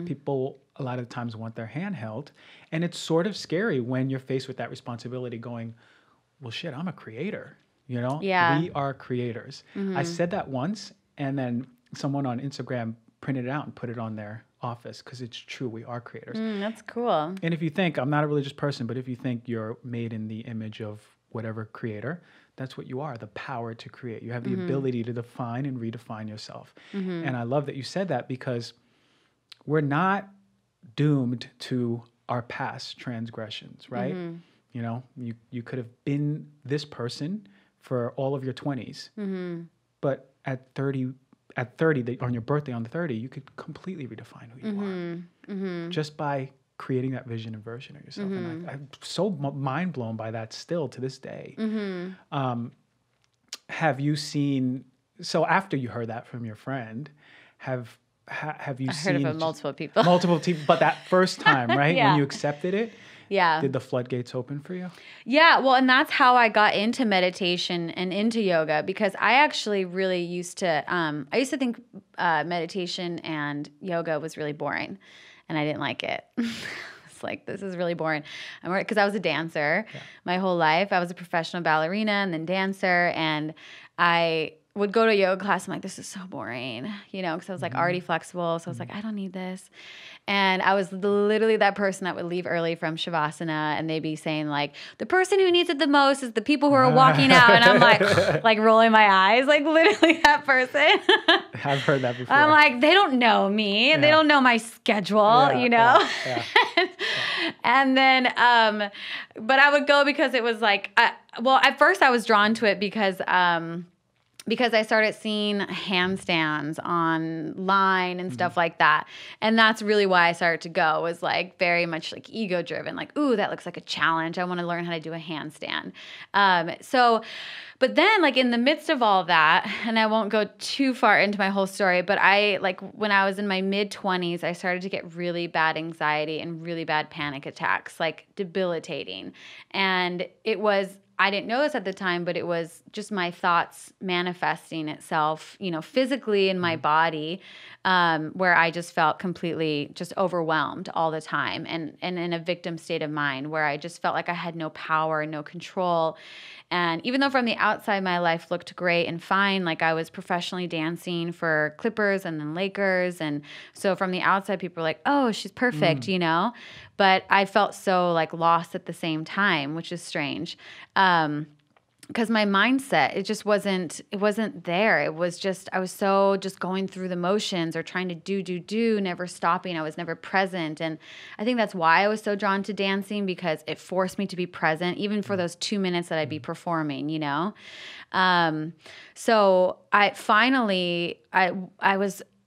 People a lot of times want their hand held, and it's sort of scary when you're faced with that responsibility going, well, shit, I'm a creator, Yeah. We are creators. I said that once, and then someone on Instagram printed it out and put it on their office, because it's true, we are creators. That's cool. And if you think, I'm not a religious person, but if you think you're made in the image of whatever creator, that's what you are, the power to create. You have the ability to define and redefine yourself. And I love that you said that, because we're not doomed to our past transgressions, right? You could have been this person for all of your 20s, but at 30, on your birthday on the 30, you could completely redefine who you are just by creating that vision and version of yourself. And I'm so mind blown by that still to this day. Have you seen, so after you heard that from your friend, have you seen? I heard it from multiple people. Multiple people, but that first time, right? Yeah. When you accepted it? Yeah. Did the floodgates open for you? Yeah. Well, and that's how I got into meditation and into yoga, because I actually really used to think meditation and yoga was really boring, and I didn't like it. It's like, this is really boring. Because I was a dancer my whole life. I was a professional ballerina and then dancer, and I would go to a yoga class. I'm like, this is so boring, because I was like already flexible. So I was like, I don't need this. And I was literally that person that would leave early from Shavasana, and they'd be saying like, the person who needs it the most is the people who are walking out. And I'm like rolling my eyes, like literally that person. I've heard that before. I'm like, they don't know me. They don't know my schedule, Yeah. And then, but I would go because it was like, at first I was drawn to it because I started seeing handstands online and stuff like that. And that's really why I started to go, was like very much like ego driven, like, ooh, that looks like a challenge. I want to learn how to do a handstand. But then like in the midst of all that, and I won't go too far into my whole story, but when I was in my mid-20s, I started to get really bad anxiety and really bad panic attacks, like debilitating. And I didn't know this at the time, but it was just my thoughts manifesting itself, physically in my body, where I just felt completely just overwhelmed all the time and in a victim state of mind where I just felt like I had no power, no control. And even though from the outside my life looked great and fine, like I was professionally dancing for Clippers and then Lakers. And so from the outside, people were like, oh, she's perfect, But I felt so like lost at the same time, which is strange. Because my mindset, it wasn't there. It was just, I was so just going through the motions or trying to do, never stopping. I was never present. And I think that's why I was so drawn to dancing, because it forced me to be present, even for those 2 minutes that I'd be performing, So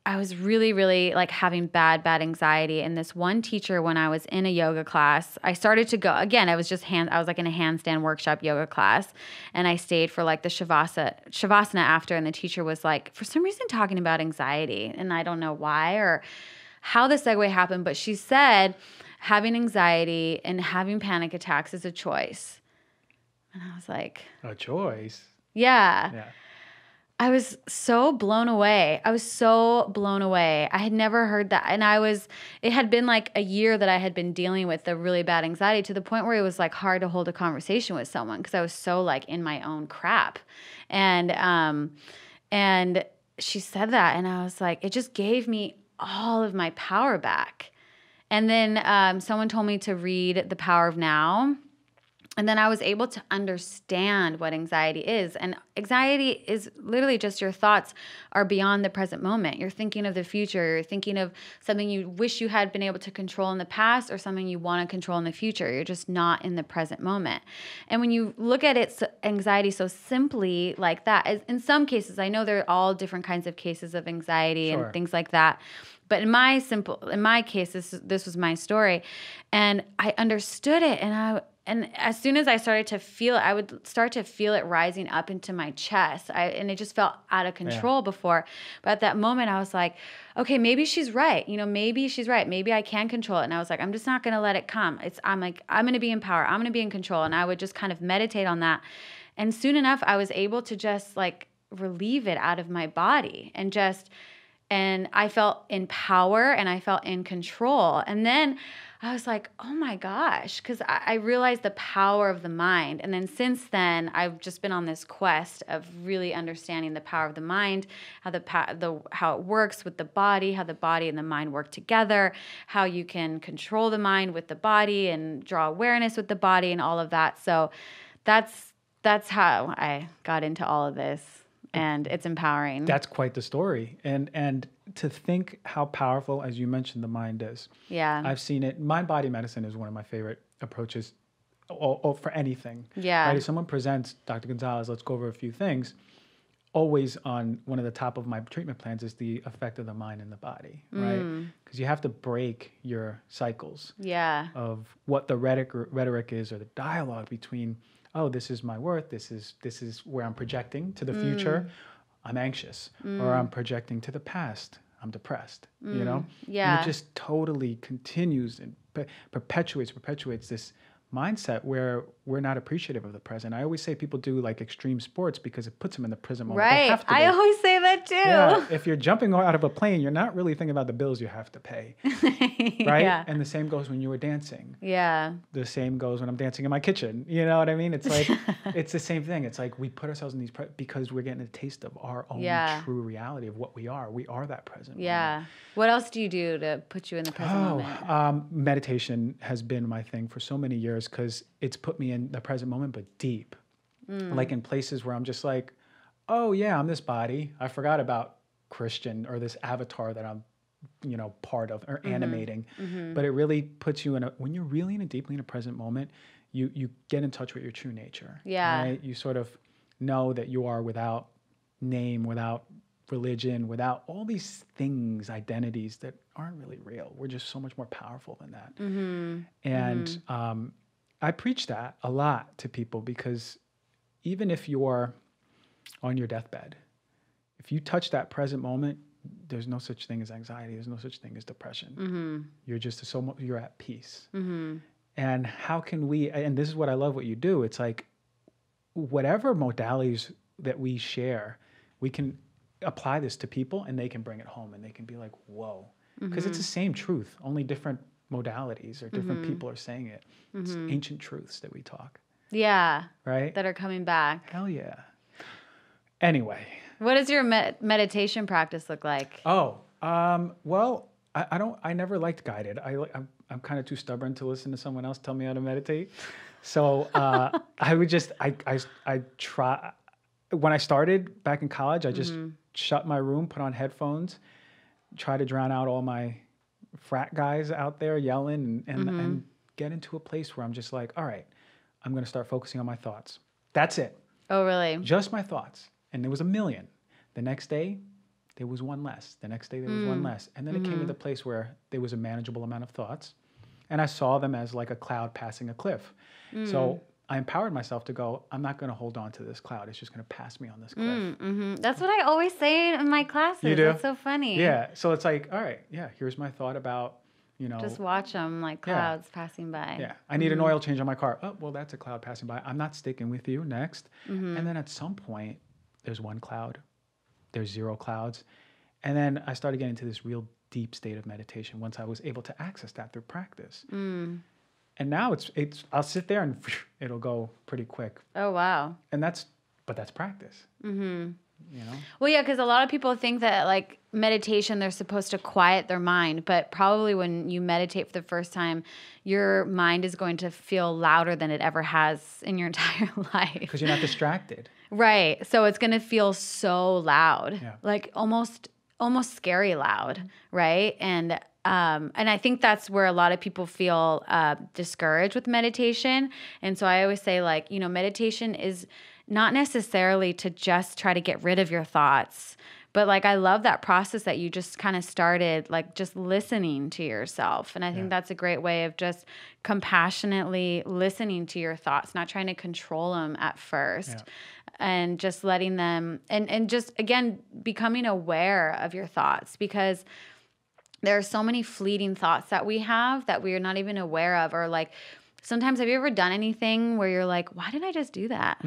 I was really, really like having bad anxiety. And this one teacher, when I was in a yoga class, I started to go, again, I was like in a handstand workshop yoga class, and I stayed for like the Shavasana after. And the teacher was like, for some reason, talking about anxiety. And I don't know why or how the segue happened, but she said, having anxiety and having panic attacks is a choice. And I was like, a choice? Yeah. I was so blown away. I had never heard that. And it had been like a year that I had been dealing with the really bad anxiety, to the point where it was like hard to hold a conversation with someone because I was so like in my own crap. And she said that, and I was like, it just gave me all of my power back. And then someone told me to read The Power of Now. And then I was able to understand what anxiety is. And anxiety is literally just your thoughts are beyond the present moment. You're thinking of the future. You're thinking of something you wish you had been able to control in the past, or something you want to control in the future. You're just not in the present moment. And when you look at it, anxiety so simply like that, in some cases, I know there are all different kinds of cases of anxiety and things like that. But in my case, this was my story, and I understood it, and as soon as I started to feel it, I would start to feel it rising up into my chest. And it just felt out of control before. But at that moment, I was like, okay, maybe she's right. Maybe she's right. Maybe I can control it. And I was like, I'm just not going to let it come. I'm going to be in power. I'm going to be in control. And I would just kind of meditate on that. And soon enough, I was able to just like relieve it out of my body and I felt in power and I felt in control. And then I was like, oh my gosh, because I realized the power of the mind. And then since then, I've just been on this quest of really understanding the power of the mind, how it works with the body, how the body and the mind work together, how you can control the mind with the body and draw awareness with the body and all of that. So that's how I got into all of this. And it's empowering. That's quite the story. And to think how powerful, as you mentioned, the mind is. Yeah. I've seen it. Mind-body medicine is one of my favorite approaches for anything. Yeah. Right? If someone presents, Dr. Gonzalez, let's go over a few things, always on one of the top of my treatment plans is the effect of the mind and the body, right? Because you have to break your cycles of what the rhetoric is, or the dialogue between, oh, this is my worth, this is where I'm projecting to the future, I'm anxious, or I'm projecting to the past, I'm depressed, Yeah. And it just totally continues and perpetuates this mindset where we're not appreciative of the present. I always say people do like extreme sports because it puts them in the present moment. Right. I always say that too. Yeah. If you're jumping out of a plane, you're not really thinking about the bills you have to pay. Right? Yeah. And the same goes when you were dancing. Yeah. The same goes when I'm dancing in my kitchen. You know what I mean? It's like, it's the same thing. It's like we put ourselves in these, because we're getting a taste of our own true reality of what we are. We are that present moment. What else do you do to put you in the present moment? Meditation has been my thing for so many years, because it's put me in the present moment, but deep. Like in places where I'm just like, oh yeah, I'm this body. I forgot about Christian or this avatar that I'm, part of or animating. But it really puts you when you're really deeply in a present moment, you get in touch with your true nature. Yeah. Right? You sort of know that you are without name, without religion, without all these things, identities that aren't really real. We're just so much more powerful than that. And I preach that a lot to people, because even if you're on your deathbed, if you touch that present moment, there's no such thing as anxiety. There's no such thing as depression. You're just you're at peace. And how can we, and this is what I love what you do. It's like, whatever modalities that we share, we can apply this to people and they can bring it home and they can be like, whoa, because it's the same truth, only different modalities or different people are saying it. It's ancient truths that we talk. Yeah. Right? That are coming back. Hell yeah. Anyway. What does your meditation practice look like? Oh, well, I never liked guided. I'm kind of too stubborn to listen to someone else tell me how to meditate. So I would just, I try, when I started back in college, I just shut my room, put on headphones, try to drown out all my frat guys out there yelling and get into a place where I'm just like, all right, I'm going to start focusing on my thoughts. That's it. Oh, really? Just my thoughts. And there was 1,000,000. The next day, there was one less. The next day, there was one less. And then it came to the place where there was a manageable amount of thoughts. And I saw them as like a cloud passing a cliff. So I empowered myself to go, I'm not going to hold on to this cloud. It's just going to pass me on this cliff. That's what I always say in my classes. You do? That's so funny. Yeah. So it's like, all right, yeah, here's my thought about, just watch them like clouds passing by. Yeah. I need an oil change on my car. Oh, well, that's a cloud passing by. I'm not sticking with you. Next. And then at some point, there's one cloud. There's 0 clouds. And then I started getting to this real deep state of meditation once I was able to access that through practice. And now it's I'll sit there and it'll go pretty quick. Oh, wow. And that's practice. Well, yeah, because a lot of people think that like meditation, they're supposed to quiet their mind, but probably when you meditate for the first time, your mind is going to feel louder than it ever has in your entire life. Because you're not distracted. Right. So it's going to feel so loud, like almost scary loud, right? And I think that's where a lot of people feel discouraged with meditation. And so I always say, like, meditation is not necessarily to just try to get rid of your thoughts, but like I love that process that you just kind of started, like just listening to yourself. And I think that's a great way of just compassionately listening to your thoughts, not trying to control them at first. And just letting them, and just, again, becoming aware of your thoughts, because there are so many fleeting thoughts that we have that we are not even aware of. Or like, sometimes, have you ever done anything where you're like, why did I just do that?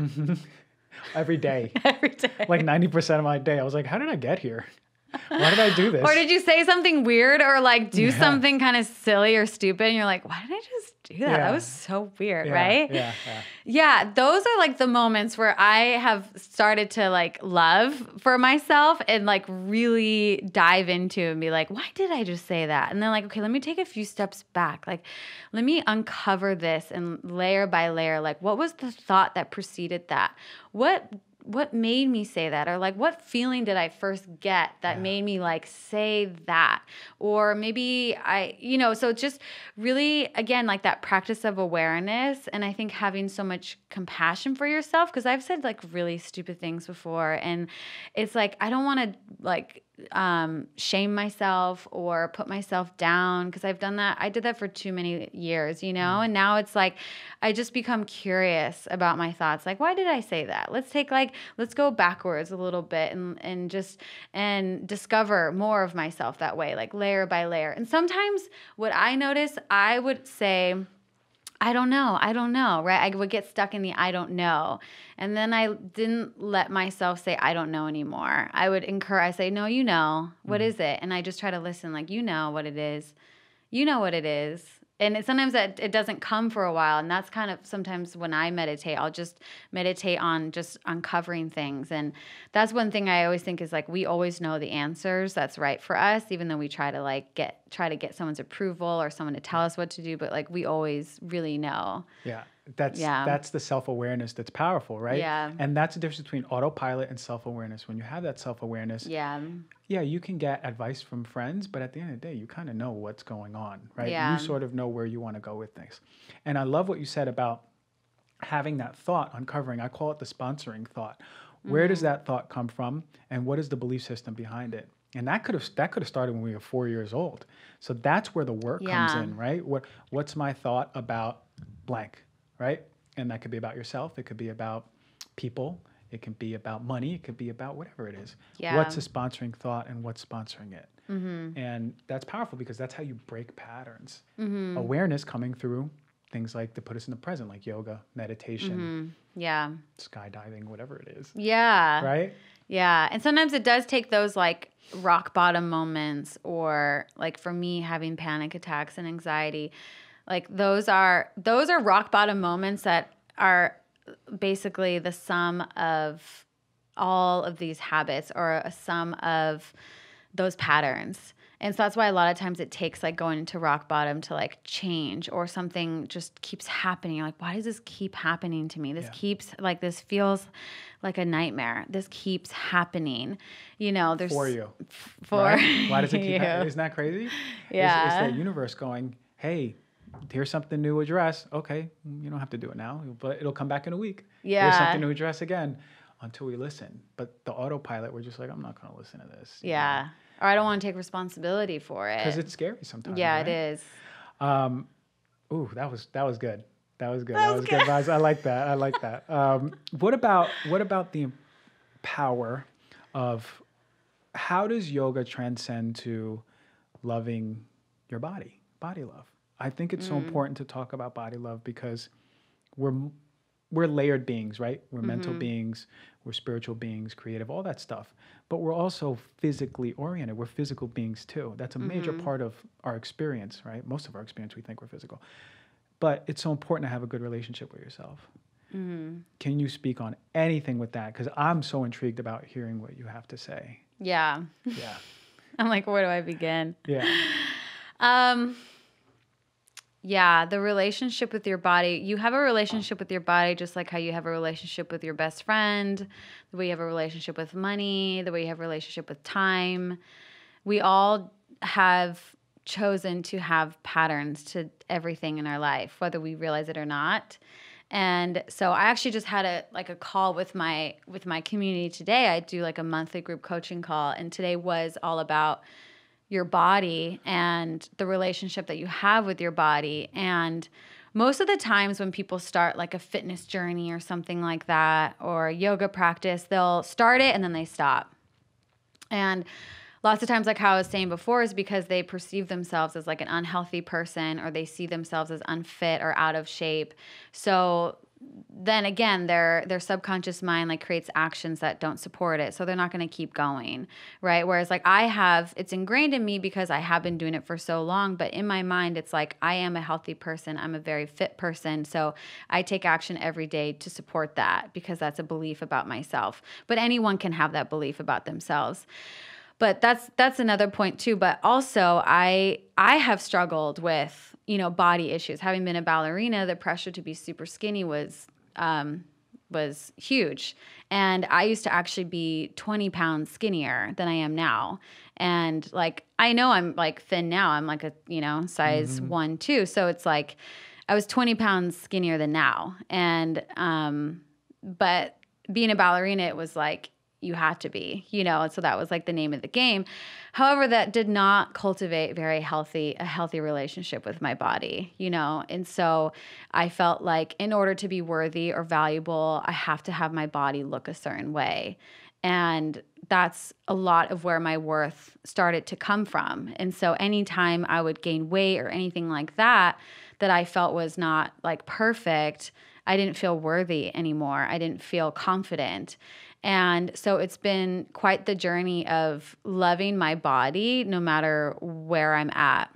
Every day. Every day. Like 90% of my day, I was like, how did I get here? Why did I do this? Or did you say something weird or like do something kind of silly or stupid? And you're like, why did I just do that? That was so weird, right? Yeah, those are like the moments where I have started to like love for myself and like really dive into and be like, why did I just say that? And then like, okay, let me take a few steps back. Like, let me uncover this and layer by layer. Like, what was the thought that preceded that? What made me say that? Or like, what feeling did I first get that made me like say that? Or maybe so it's just really, again, like that practice of awareness. And I think having so much compassion for yourself, because I've said like really stupid things before. And it's like, I don't want to like shame myself or put myself down, because I've done that. I did that for too many years, and now it's like I just become curious about my thoughts. Like, why did I say that? Let's go backwards a little bit and discover more of myself that way, like layer by layer. And sometimes what I notice, I would say, I don't know, right? I would get stuck in the I don't know. And then I didn't let myself say I don't know anymore. I say, no, what is it? And I just try to listen, like, you know what it is. You know what it is. And sometimes it doesn't come for a while. And that's kind of sometimes when I meditate, I'll just meditate on just uncovering things. And that's one thing I always think is like, we always know the answers that's right for us, even though we try to get someone's approval or someone to tell us what to do. But like, we always really know. Yeah. That's the self-awareness that's powerful, right? Yeah. And that's the difference between autopilot and self-awareness. When you have that self-awareness, you can get advice from friends, but at the end of the day, you kind of know what's going on, right? Yeah. You sort of know where you want to go with things. And I love what you said about having that thought, uncovering. I call it the sponsoring thought. Where does that thought come from, and what is the belief system behind it? And that could have started when we were 4 years old. So that's where the work comes in, right? What's my thought about blank? Right? And that could be about yourself. It could be about people. It can be about money. It could be about whatever it is. Yeah. What's a sponsoring thought and what's sponsoring it? And that's powerful because that's how you break patterns. Awareness coming through things like to put us in the present, like yoga, meditation, Yeah. skydiving, whatever it is. Yeah. Right? Yeah. And sometimes it does take those like rock bottom moments, or like for me having panic attacks and anxiety. Like those are rock bottom moments that are basically the sum of all of these habits, or a sum of those patterns. And so that's why a lot of times it takes like going into rock bottom to like change, or something just keeps happening. You're like, why does this keep happening to me? This keeps like, this feels like a nightmare. This keeps happening. You know, there's for you. For right? Why does it keep you. happening? Isn't that crazy? Yeah. It's the universe going, hey, here's something new, address. Okay, you don't have to do it now, but it'll come back in a week. Yeah. Here's something to address again, until we listen. But the autopilot, we're just like, I'm not going to listen to this. Yeah. Or I don't want to take responsibility for it. Because it's scary sometimes. Yeah, right? it is. Ooh, that was good. That was good. That was good advice. I like that. I like that. What about the power of, how does yoga transcend to loving your body love? I think it's so important to talk about body love, because we're layered beings, right? We're mental beings, we're spiritual beings, creative, all that stuff. But we're also physically oriented. We're physical beings too. That's a major part of our experience, right? Most of our experience, we think we're physical. But it's so important to have a good relationship with yourself. Can you speak on anything with that? Because I'm so intrigued about hearing what you have to say. Yeah. Yeah. I'm like, where do I begin? Yeah. Yeah, the relationship with your body. You have a relationship with your body just like how you have a relationship with your best friend, the way you have a relationship with money, the way you have a relationship with time. We all have chosen to have patterns to everything in our life, whether we realize it or not. And so I actually just had a call with my community today. I do like a monthly group coaching call, and today was all about your body and the relationship that you have with your body. And most of the times when people start like a fitness journey or something like that, or yoga practice, they'll start it and then they stop. And lots of times, like how I was saying before, is because they perceive themselves as like an unhealthy person, or they see themselves as unfit or out of shape. So then again, their subconscious mind like creates actions that don't support it. So they're not going to keep going, right? Whereas like it's ingrained in me because I have been doing it for so long. But in my mind, it's like, I am a healthy person. I'm a very fit person. So I take action every day to support that, because that's a belief about myself. But anyone can have that belief about themselves. But that's another point too. But also I have struggled with, body issues. Having been a ballerina, the pressure to be super skinny was huge. And I used to actually be 20 pounds skinnier than I am now. And like, I know I'm like thin now. I'm like a, size 1, 2. So it's like, I was 20 pounds skinnier than now. And, but being a ballerina, it was like, you had to be, and so that was like the name of the game. However, that did not cultivate a healthy relationship with my body, and so I felt like in order to be worthy or valuable, I have to have my body look a certain way. And that's a lot of where my worth started to come from. And so anytime I would gain weight or anything like that I felt was not like perfect, I didn't feel worthy anymore. I didn't feel confident. And so it's been quite the journey of loving my body no matter where I'm at.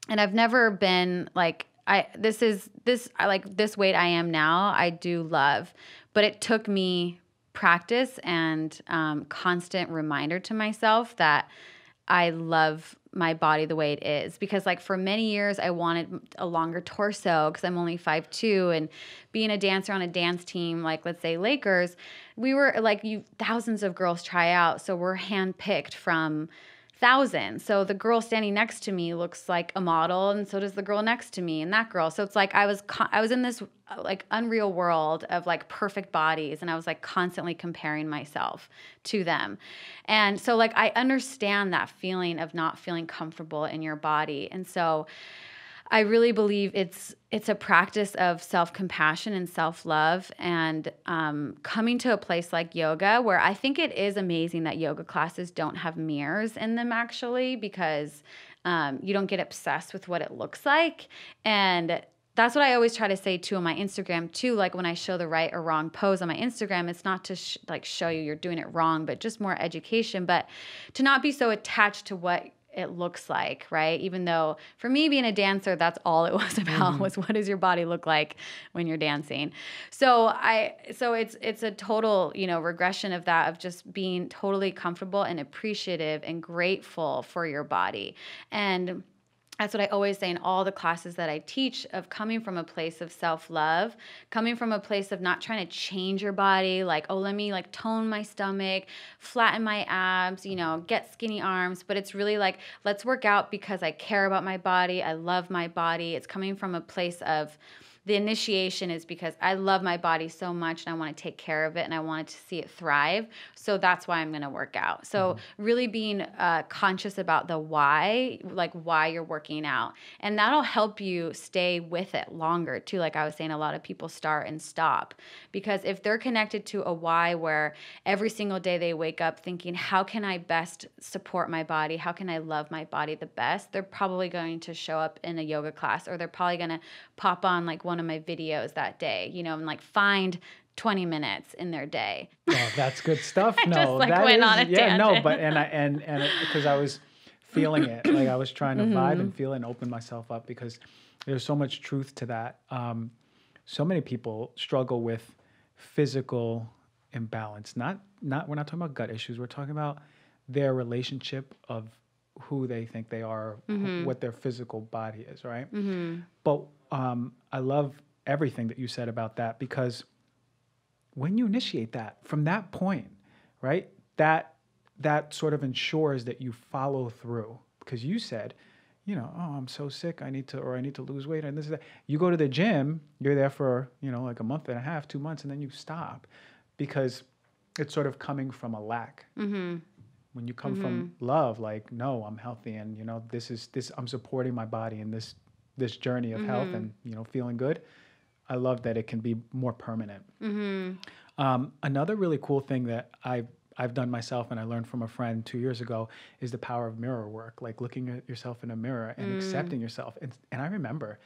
And I've never been like, this weight I am now, I do love, but it took me practice and constant reminder to myself that I love my body the way it is. Because like for many years, I wanted a longer torso because I'm only 5'2", and being a dancer on a dance team, like let's say Lakers, we were like thousands of girls try out. So we're handpicked from thousands. So the girl standing next to me looks like a model, and so does the girl next to me and that girl. So it's like I was in this like unreal world of like perfect bodies, and I was like constantly comparing myself to them. And so like I understand that feeling of not feeling comfortable in your body. And so I really believe it's a practice of self-compassion and self-love, and coming to a place like yoga, where I think it is amazing that yoga classes don't have mirrors in them actually, because you don't get obsessed with what it looks like. And that's what I always try to say too on my Instagram too. Like when I show the right or wrong pose on my Instagram, it's not to show you you're doing it wrong, but just more education, but to not be so attached to what it looks like, right? Even though for me being a dancer, that's all it was about was what does your body look like when you're dancing. So it's a total, regression of that, of just being totally comfortable and appreciative and grateful for your body. And that's what I always say in all the classes that I teach, of coming from a place of self-love, coming from a place of not trying to change your body, like, oh, let me like tone my stomach, flatten my abs, get skinny arms. But it's really like, let's work out because I care about my body. I love my body. It's coming from a place of, the initiation is because I love my body so much and I want to take care of it and I want to see it thrive. So that's why I'm going to work out. So really being conscious about the why, like why you're working out. And that'll help you stay with it longer too. Like I was saying, a lot of people start and stop, because if they're connected to a why where every single day they wake up thinking, how can I best support my body? How can I love my body the best? They're probably going to show up in a yoga class, or they're probably going to pop on like one of my videos that day, and like find 20 minutes in their day. Oh, that's good stuff. I No, just like that went is, on a tangent. no, but and because I was feeling it, like I was trying to vibe and feel and open myself up, because there's so much truth to that. So many people struggle with physical imbalance. We're not talking about gut issues. We're talking about their relationship of who they think they are, what their physical body is, right? But I love everything that you said about that, because when you initiate that, from that point, right, that sort of ensures that you follow through. Because you said, oh, I'm so sick, I need to lose weight, and this is that. You go to the gym, you're there for, like a month and a half, 2 months, and then you stop, because it's sort of coming from a lack. When you come from love, like, no, I'm healthy, and this I'm supporting my body in this journey of health and feeling good. I love that it can be more permanent. Another really cool thing that I've done myself, and I learned from a friend 2 years ago, is the power of mirror work, like looking at yourself in a mirror and accepting yourself. And I remember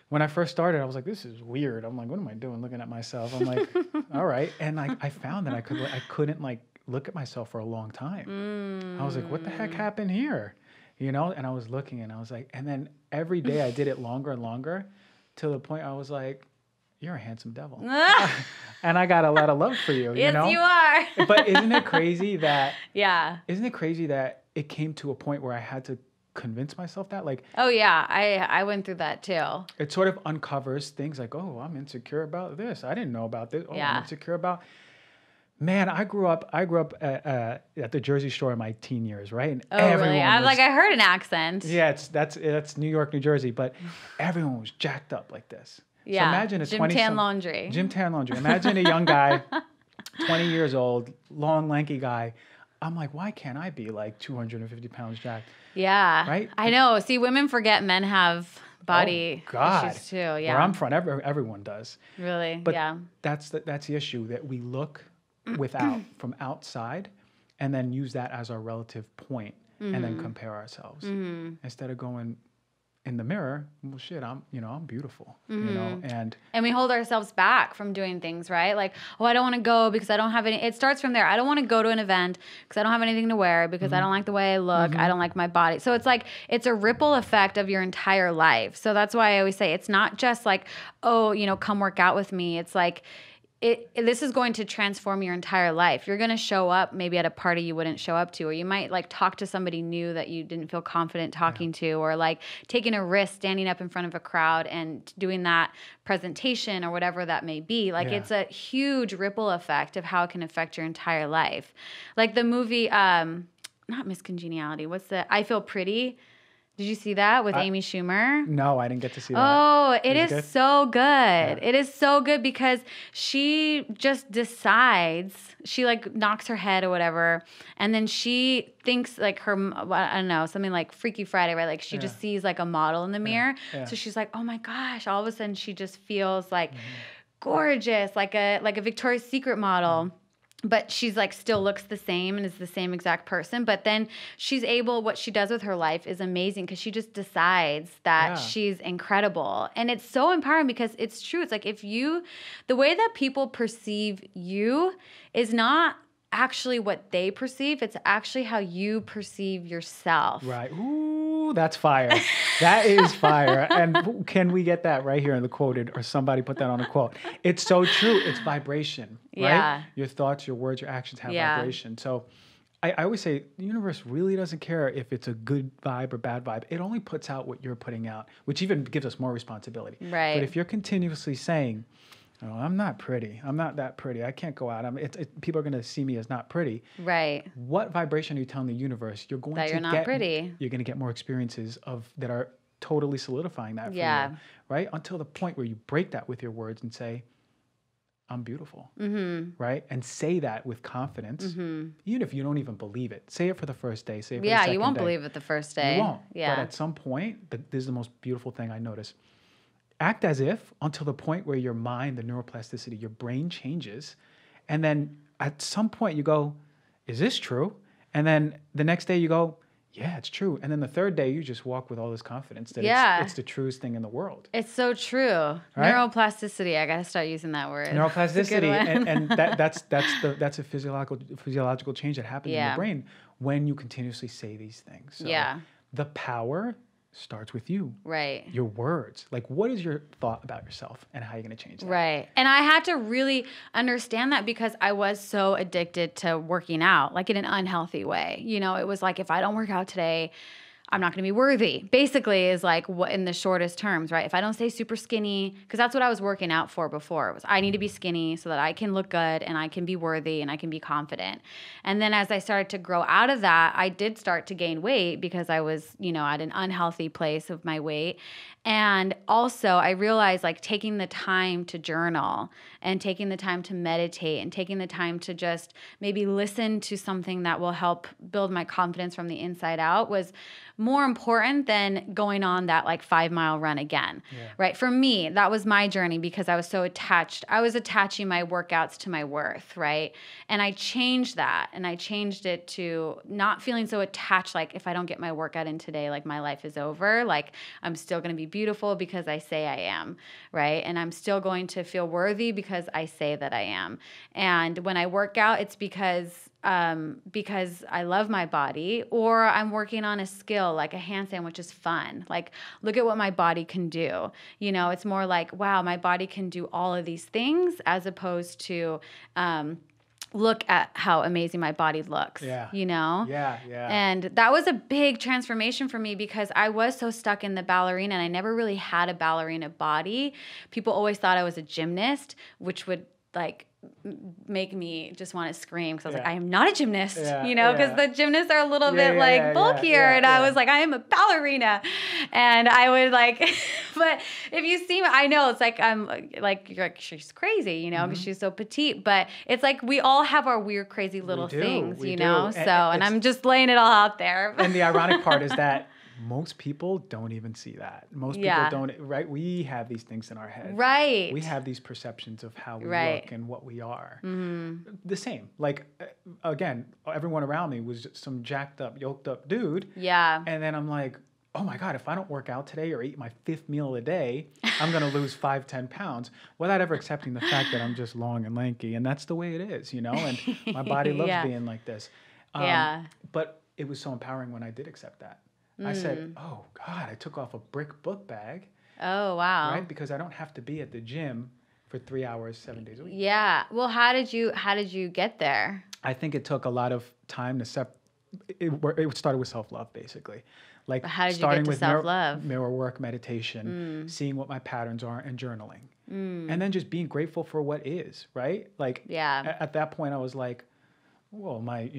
when I first started, I was like, this is weird. I'm like, what am I doing looking at myself? I'm like, all right. And I found that I couldn't like look at myself for a long time. I was like, what the heck happened here? And I was looking, and I was like, and then every day I did it longer and longer, to the point I was like, you're a handsome devil. And I got a lot of love for you, Yes, you are. But isn't it crazy that it came to a point where I had to convince myself that? Like, oh yeah, I went through that too. It sort of uncovers things like, oh, I'm insecure about this. I didn't know about this. Oh, I'm insecure about... Man, I grew up at the Jersey Shore in my teen years, right? And really? I heard an accent. Yeah, that's New York, New Jersey, but everyone was jacked up like this. Yeah. So imagine a Gym tan laundry. Imagine a young guy, 20 years old, long, lanky guy. I'm like, why can't I be like 250 pounds jacked? Yeah. Right? I know. See, women forget men have body issues too. Yeah. Where I'm from, everyone does. Really? But yeah. That's the issue, that we look from outside, and then use that as our relative point, and then compare ourselves instead of going in the mirror. Well, shit, I'm beautiful, and we hold ourselves back from doing things, right? Like, oh, I don't want to go because I don't have any. It starts from there. I don't want to go to an event because I don't have anything to wear, because I don't like the way I look. I don't like my body. So it's like, it's a ripple effect of your entire life. So that's why I always say, it's not just like, oh, come work out with me. It's like, this is going to transform your entire life. You're going to show up maybe at a party you wouldn't show up to, or you might like talk to somebody new that you didn't feel confident talking to, or like taking a risk standing up in front of a crowd and doing that presentation or whatever that may be. Like it's a huge ripple effect of how it can affect your entire life. Like the movie, not Miss Congeniality, what's the I Feel Pretty? Did you see that with Amy Schumer? No, I didn't get to see that. Oh, it is so good. Yeah. It is so good, because she just decides, she like knocks her head or whatever, and then she thinks like her, I don't know, something like Freaky Friday, right? Like she just sees like a model in the mirror. Yeah. So she's like, oh my gosh, all of a sudden she just feels like gorgeous, like a Victoria's Secret model. but she's like still looks the same and is the same exact person. But then she's able, what she does with her life is amazing because she just decides that she's incredible. And it's so empowering because it's true. It's like the way that people perceive you is not actually what they perceive. It's actually how you perceive yourself. Right. Ooh, that's fire. That is fire. And can we get that right here in the quoted, or somebody put that on a quote? It's so true. It's vibration, right? Yeah. Your thoughts, your words, your actions have vibration. So I always say the universe really doesn't care if it's a good vibe or bad vibe. It only puts out what you're putting out, which even gives us more responsibility. Right. But if you're continuously saying, oh, I'm not pretty. I'm not that pretty. I can't go out. People are going to see me as not pretty. Right. What vibration are you telling the universe? You're going that to you're not pretty. You're going to get more experiences that are totally solidifying that for you, right? Until the point where you break that with your words and say, I'm beautiful, right? And say that with confidence, even if you don't even believe it. Say it for the first day. Say it for the second day. You won't believe it the first day. You won't. Yeah. But at some point, this is the most beautiful thing I notice. Act as if until the point where your mind, the neuroplasticity, your brain changes. And then at some point you go, is this true? And then the next day you go, yeah, it's true. And then the third day you just walk with all this confidence that it's the truest thing in the world. It's so true. Right? Neuroplasticity. I got to start using that word. Neuroplasticity. and that's a physiological change that happens in the brain when you continuously say these things. So the power starts with you. Right. Your words. Like, what is your thought about yourself and how are you going to change that? Right. And I had to really understand that because I was so addicted to working out, like in an unhealthy way. You know, it was like, if I don't work out today, I'm not going to be worthy. Basically is like what in the shortest terms, right? If I don't stay super skinny, because that's what I was working out for before. It was I need to be skinny so that I can look good and I can be worthy and I can be confident. And then as I started to grow out of that, I did start to gain weight because I was, at an unhealthy place of my weight. And also I realized like taking the time to journal and taking the time to meditate and taking the time to just maybe listen to something that will help build my confidence from the inside out was more important than going on that like 5-mile run again, right? For me, that was my journey because I was so attached. I was attaching my workouts to my worth, right? And I changed that and I changed it to not feeling so attached. Like if I don't get my workout in today, like my life is over. Like I'm still going to be beautiful because I say I am, right? And I'm still going to feel worthy because I say that I am. And when I work out, it's because I love my body, or I'm working on a skill like a handstand, which is fun. Like, look at what my body can do. It's more like, wow, my body can do all of these things as opposed to, look at how amazing my body looks, Yeah. Yeah. Yeah. And that was a big transformation for me because I was so stuck in the ballerina and I never really had a ballerina body. People always thought I was a gymnast, which would like make me just want to scream because I was like, I am not a gymnast, because the gymnasts are a little bit bulkier. And I was like, I am a ballerina. And I would like, but if you see me, I know it's like, I'm like, you're like, she's crazy, because she's so petite. But it's like, we all have our weird, crazy little things, we know? do. And I'm just laying it all out there. And the ironic part is that most people don't even see that. Most people don't, right? We have these things in our head. Right. We have these perceptions of how we look and what we are. Mm-hmm. The same. Like, again, everyone around me was just some jacked up, yoked up dude. Yeah. And then I'm like, oh my God, if I don't work out today or eat my 5th meal a day, I'm going to lose 5-10 pounds without ever accepting the fact that I'm just long and lanky. And that's the way it is, and my body loves being like this. But it was so empowering when I did accept that. I said, oh God, I took off a brick book bag. Oh, wow. Right? Because I don't have to be at the gym for 3 hours, 7 days a week. Yeah. Well, how did you get there? I think it took a lot of time to it started with self-love, basically. Like, but how did starting you get to with self-love? Mirror work, meditation, seeing what my patterns are, and journaling. And then just being grateful for what is, right? Like, at that point, I was like, well, my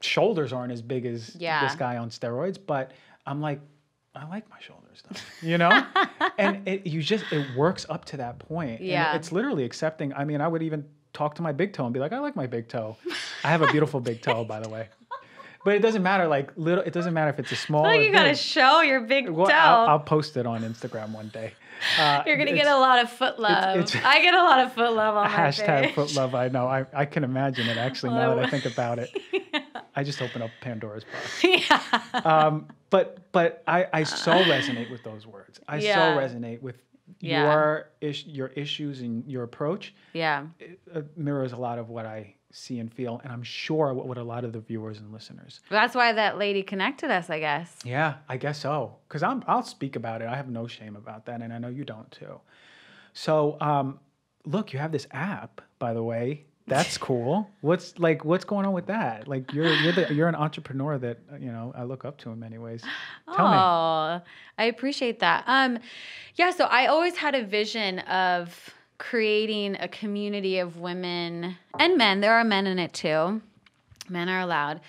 shoulders aren't as big as this guy on steroids, but I'm like, I like my shoulders though, and it works up to that point. Yeah. And it's literally accepting. I mean, I would even talk to my big toe and be like, I like my big toe. I have a beautiful big toe, by the way. But it doesn't matter. Like little, it doesn't matter if it's a small. I feel like you gotta show your big toe. I'll post it on Instagram one day. You're gonna get a lot of foot love. I get a lot of foot love on my page. #foot love. I know. I can imagine it actually now that I think about it. Yeah. I just opened up Pandora's box. Yeah. But I so resonate with those words. I so resonate with your issues and your approach. Yeah. It mirrors a lot of what I see and feel, and I'm sure what a lot of the viewers and listeners. That's why that lady connected us, I guess. Yeah, I guess so. Because I'll speak about it. I have no shame about that, and I know you don't too. So, look, you have this app, by the way. That's cool. What's going on with that? Like you're an entrepreneur that I look up to in many ways. Tell me. Oh, I appreciate that. Yeah. So I always had a vision of creating a community of women and men. There are men in it too. Men are allowed.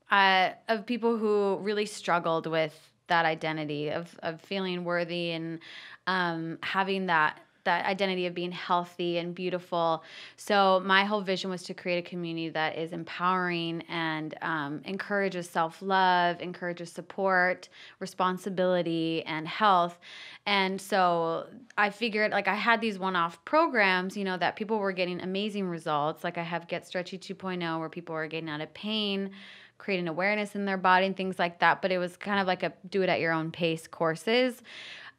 Of people who really struggled with that identity of feeling worthy and having that identity of being healthy and beautiful. So my whole vision was to create a community that is empowering and encourages self-love, encourages support, responsibility, and health. And so I figured, like, I had these one-off programs, that people were getting amazing results. Like I have Get Stretchy 2.0 where people are getting out of pain, creating awareness in their body and things like that. But it was kind of like a do it at your own pace courses.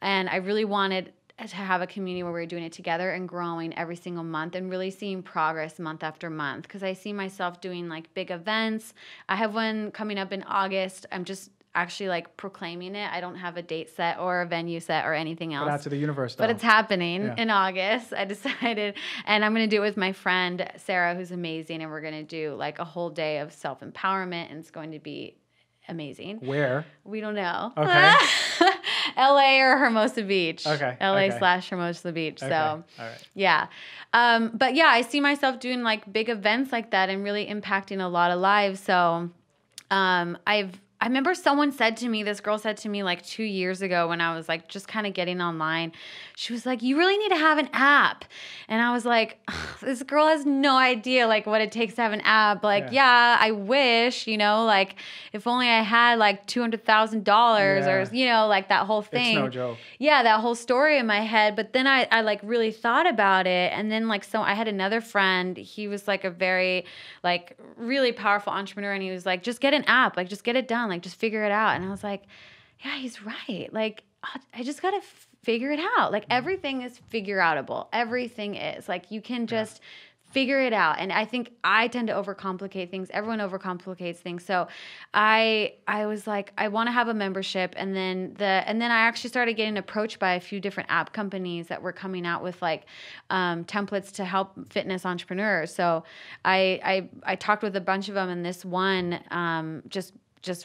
And I really wanted to have a community where we're doing it together and growing every single month and really seeing progress month after month. Because I see myself doing like big events. I have one coming up in August. I'm just actually like proclaiming it. I don't have a date set or a venue set or anything else. But out to the universe, though. But it's happening in August. I decided, and I'm going to do it with my friend Sarah, who's amazing, and we're going to do like a whole day of self-empowerment, and it's going to be amazing. Where? We don't know. Okay. LA or Hermosa Beach. Okay. LA/Hermosa Beach. Okay. So, all right. yeah. But yeah, I see myself doing like big events like that and really impacting a lot of lives. So, I remember this girl said to me like 2 years ago when I was like just kind of getting online, she was like, you really need to have an app. And I was like, this girl has no idea like what it takes to have an app. Like, yeah I wish, like if only I had like $200,000 or, like that whole thing. It's no joke. Yeah, that whole story in my head. But then I like really thought about it. And then like, so I had another friend, he was like a very like really powerful entrepreneur. And he was like, just get an app, like just get it done. Like, just figure it out. And I was like, yeah, he's right. Like, I just got to figure it out. Like, everything is figure outable. Everything is. Like, you can just figure it out. And I think I tend to overcomplicate things. Everyone overcomplicates things. So I was like, I want to have a membership. And then I actually started getting approached by a few different app companies that were coming out with like templates to help fitness entrepreneurs. So I talked with a bunch of them, and this one just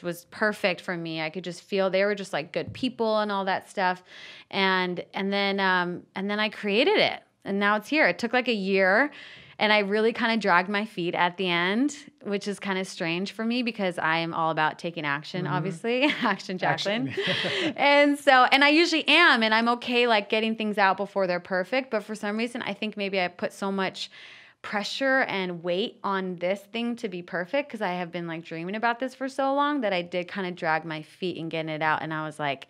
was perfect for me. I could just feel they were just like good people and all that stuff. And then I created it, and now it's here. It took like a year, and I really kind of dragged my feet at the end, which is kind of strange for me because I am all about taking action, obviously. Action, Jacquelyn. And I usually am, and I'm okay like getting things out before they're perfect. But for some reason, I think maybe I put so much pressure and weight on this thing to be perfect because I have been like dreaming about this for so long that I did kind of drag my feet in getting it out. And I was like,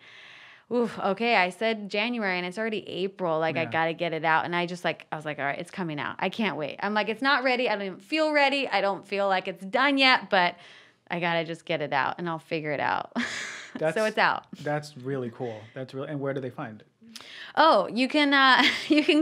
oof, okay, I said January and it's already April. Like, I got to get it out. And I was like, all right, it's coming out. I can't wait. I'm like, it's not ready. I don't even feel ready. I don't feel like it's done yet, but I got to just get it out and I'll figure it out. So it's out. That's really cool. And where do they find it? Oh, you can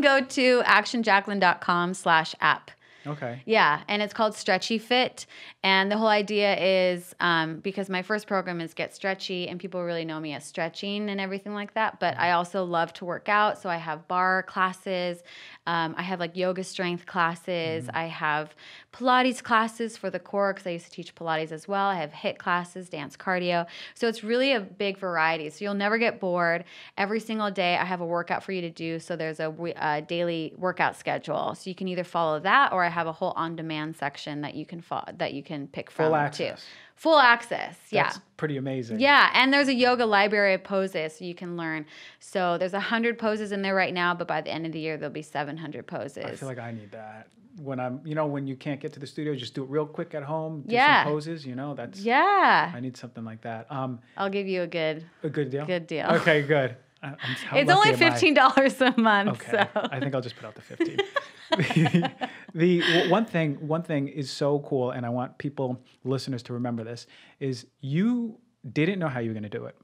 go to actionjacquelyn.com/app. Okay. Yeah, and it's called Stretchy Fit. And the whole idea is because my first program is Get Stretchy, and people really know me as stretching and everything like that. But I also love to work out, so I have bar classes. I have like yoga strength classes. I have Pilates classes for the core because I used to teach Pilates as well. I have HIIT classes, dance cardio. So it's really a big variety. So you'll never get bored. Every single day I have a workout for you to do. So there's a daily workout schedule. So you can either follow that, or I have a whole on-demand section that you can pick from. Full access. Too. Full access. Yeah. That's pretty amazing. Yeah, and there's a yoga library of poses so you can learn. So there's 100 poses in there right now, but by the end of the year there'll be 700 poses. I feel like I need that. When when you can't get to the studio, just do it real quick at home. Do some poses. That's. Yeah. I need something like that. I'll give you a good deal. Good deal. Okay, good. It's only $15 a month. Okay, so. I think I'll just put out the 15. the one thing is so cool, and I want listeners to remember this, is you didn't know how you were going to do it,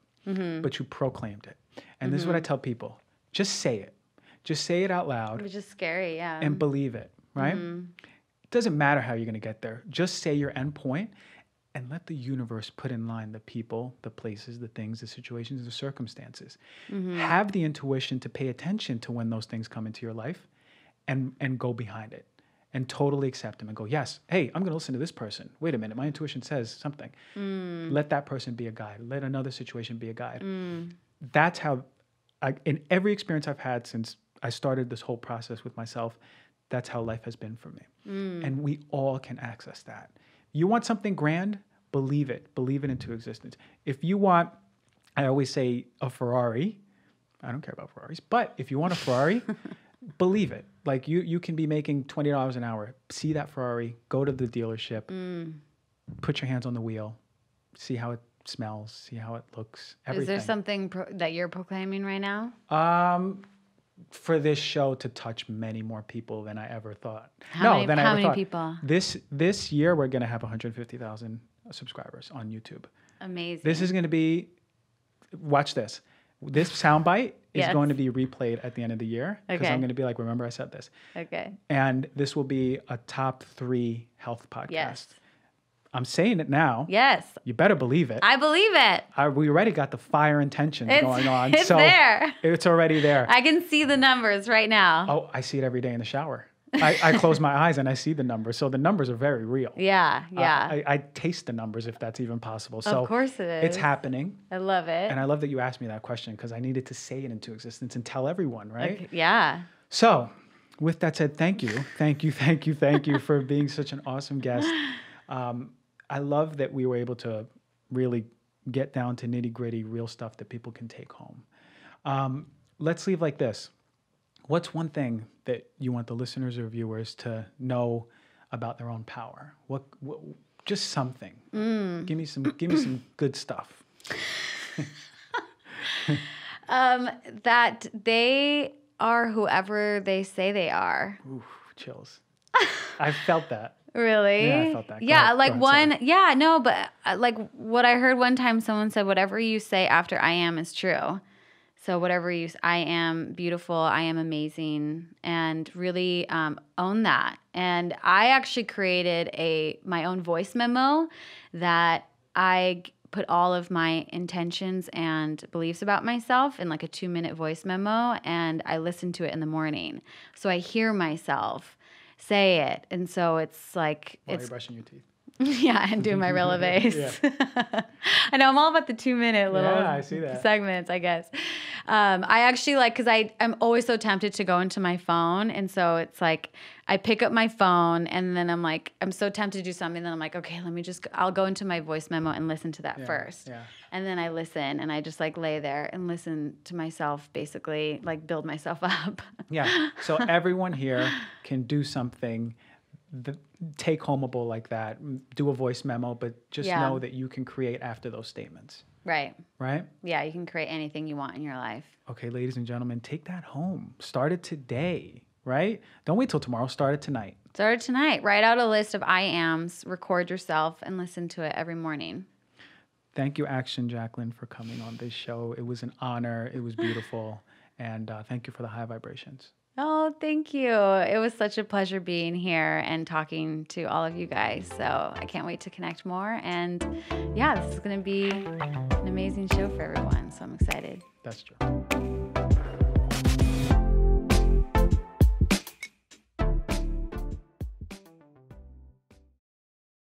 but you proclaimed it. And this is what I tell people. Just say it. Just say it out loud. Which is scary, yeah. And believe it, right? It doesn't matter how you're going to get there. Just say your end point and let the universe put in line the people, the places, the things, the situations, the circumstances. Have the intuition to pay attention to when those things come into your life and go behind it and totally accept them and go, yes, hey, I'm going to listen to this person. Wait a minute, my intuition says something. Let that person be a guide. Let another situation be a guide. That's how, in every experience I've had since I started this whole process with myself, that's how life has been for me. And we all can access that. You want something grand? Believe it. Believe it into existence. If you want, I always say a Ferrari. I don't care about Ferraris. But if you want a Ferrari, believe it. Like you can be making $20 an hour. See that Ferrari. Go to the dealership. Put your hands on the wheel. See how it smells. See how it looks. Everything. Is there something that you're proclaiming right now? For this show to touch many more people than I ever thought. How many people? This year we're going to have 150,000 subscribers on YouTube. Amazing. This is going to be, watch this. This soundbite is going to be replayed at the end of the year because I'm going to be like, remember I said this. Okay. And this will be a top 3 health podcast. Yes. I'm saying it now. Yes. You better believe it. I believe it. We already got the fire intentions going on. It's there. It's already there. I can see the numbers right now. Oh, I see it every day in the shower. I close my eyes and I see the numbers. So the numbers are very real. Yeah, yeah. I taste the numbers if that's even possible. So of course it is. It's happening. I love it. And I love that you asked me that question because I needed to say it into existence and tell everyone, right? Okay, yeah. So with that said, thank you. Thank you for being such an awesome guest. I love that we were able to really get down to nitty-gritty, real stuff that people can take home. Let's leave like this. What's one thing that you want the listeners or viewers to know about their own power? What just something. Give me some good stuff. That they are whoever they say they are. Ooh, chills. I felt that. Really? Yeah, I felt that. Yeah, but like what I heard one time, someone said, whatever you say after I am is true. So I am beautiful, I am amazing, and really own that. And I actually created my own voice memo that I put all of my intentions and beliefs about myself in like a 2-minute voice memo, and I listen to it in the morning. So I hear myself say it. And so it's like... While you're brushing your teeth. Yeah, and doing my relevés. I know, I'm all about the 2-minute little I see that. segments, I guess. I actually because I'm always so tempted to go into my phone. And so it's like, I pick up my phone and then I'm like, I'm so tempted to do something. Then I'm like, okay, I'll go into my voice memo and listen to that first. Yeah. And then I listen and I just like lay there and listen to myself, basically like build myself up. Yeah. So everyone here can do something take homeable like that, do a voice memo, but just know that you can create after those statements. Right. Right? Yeah, you can create anything you want in your life. Okay, ladies and gentlemen, take that home. Start it today, right? Don't wait till tomorrow. Start it tonight. Start it tonight. Write out a list of I ams, record yourself, and listen to it every morning. Thank you, Jacquelyn, for coming on this show. It was an honor. It was beautiful. And thank you for the high vibrations. Oh, thank you. It was such a pleasure being here and talking to all of you guys. So I can't wait to connect more. And yeah, this is going to be an amazing show for everyone. So I'm excited. That's true.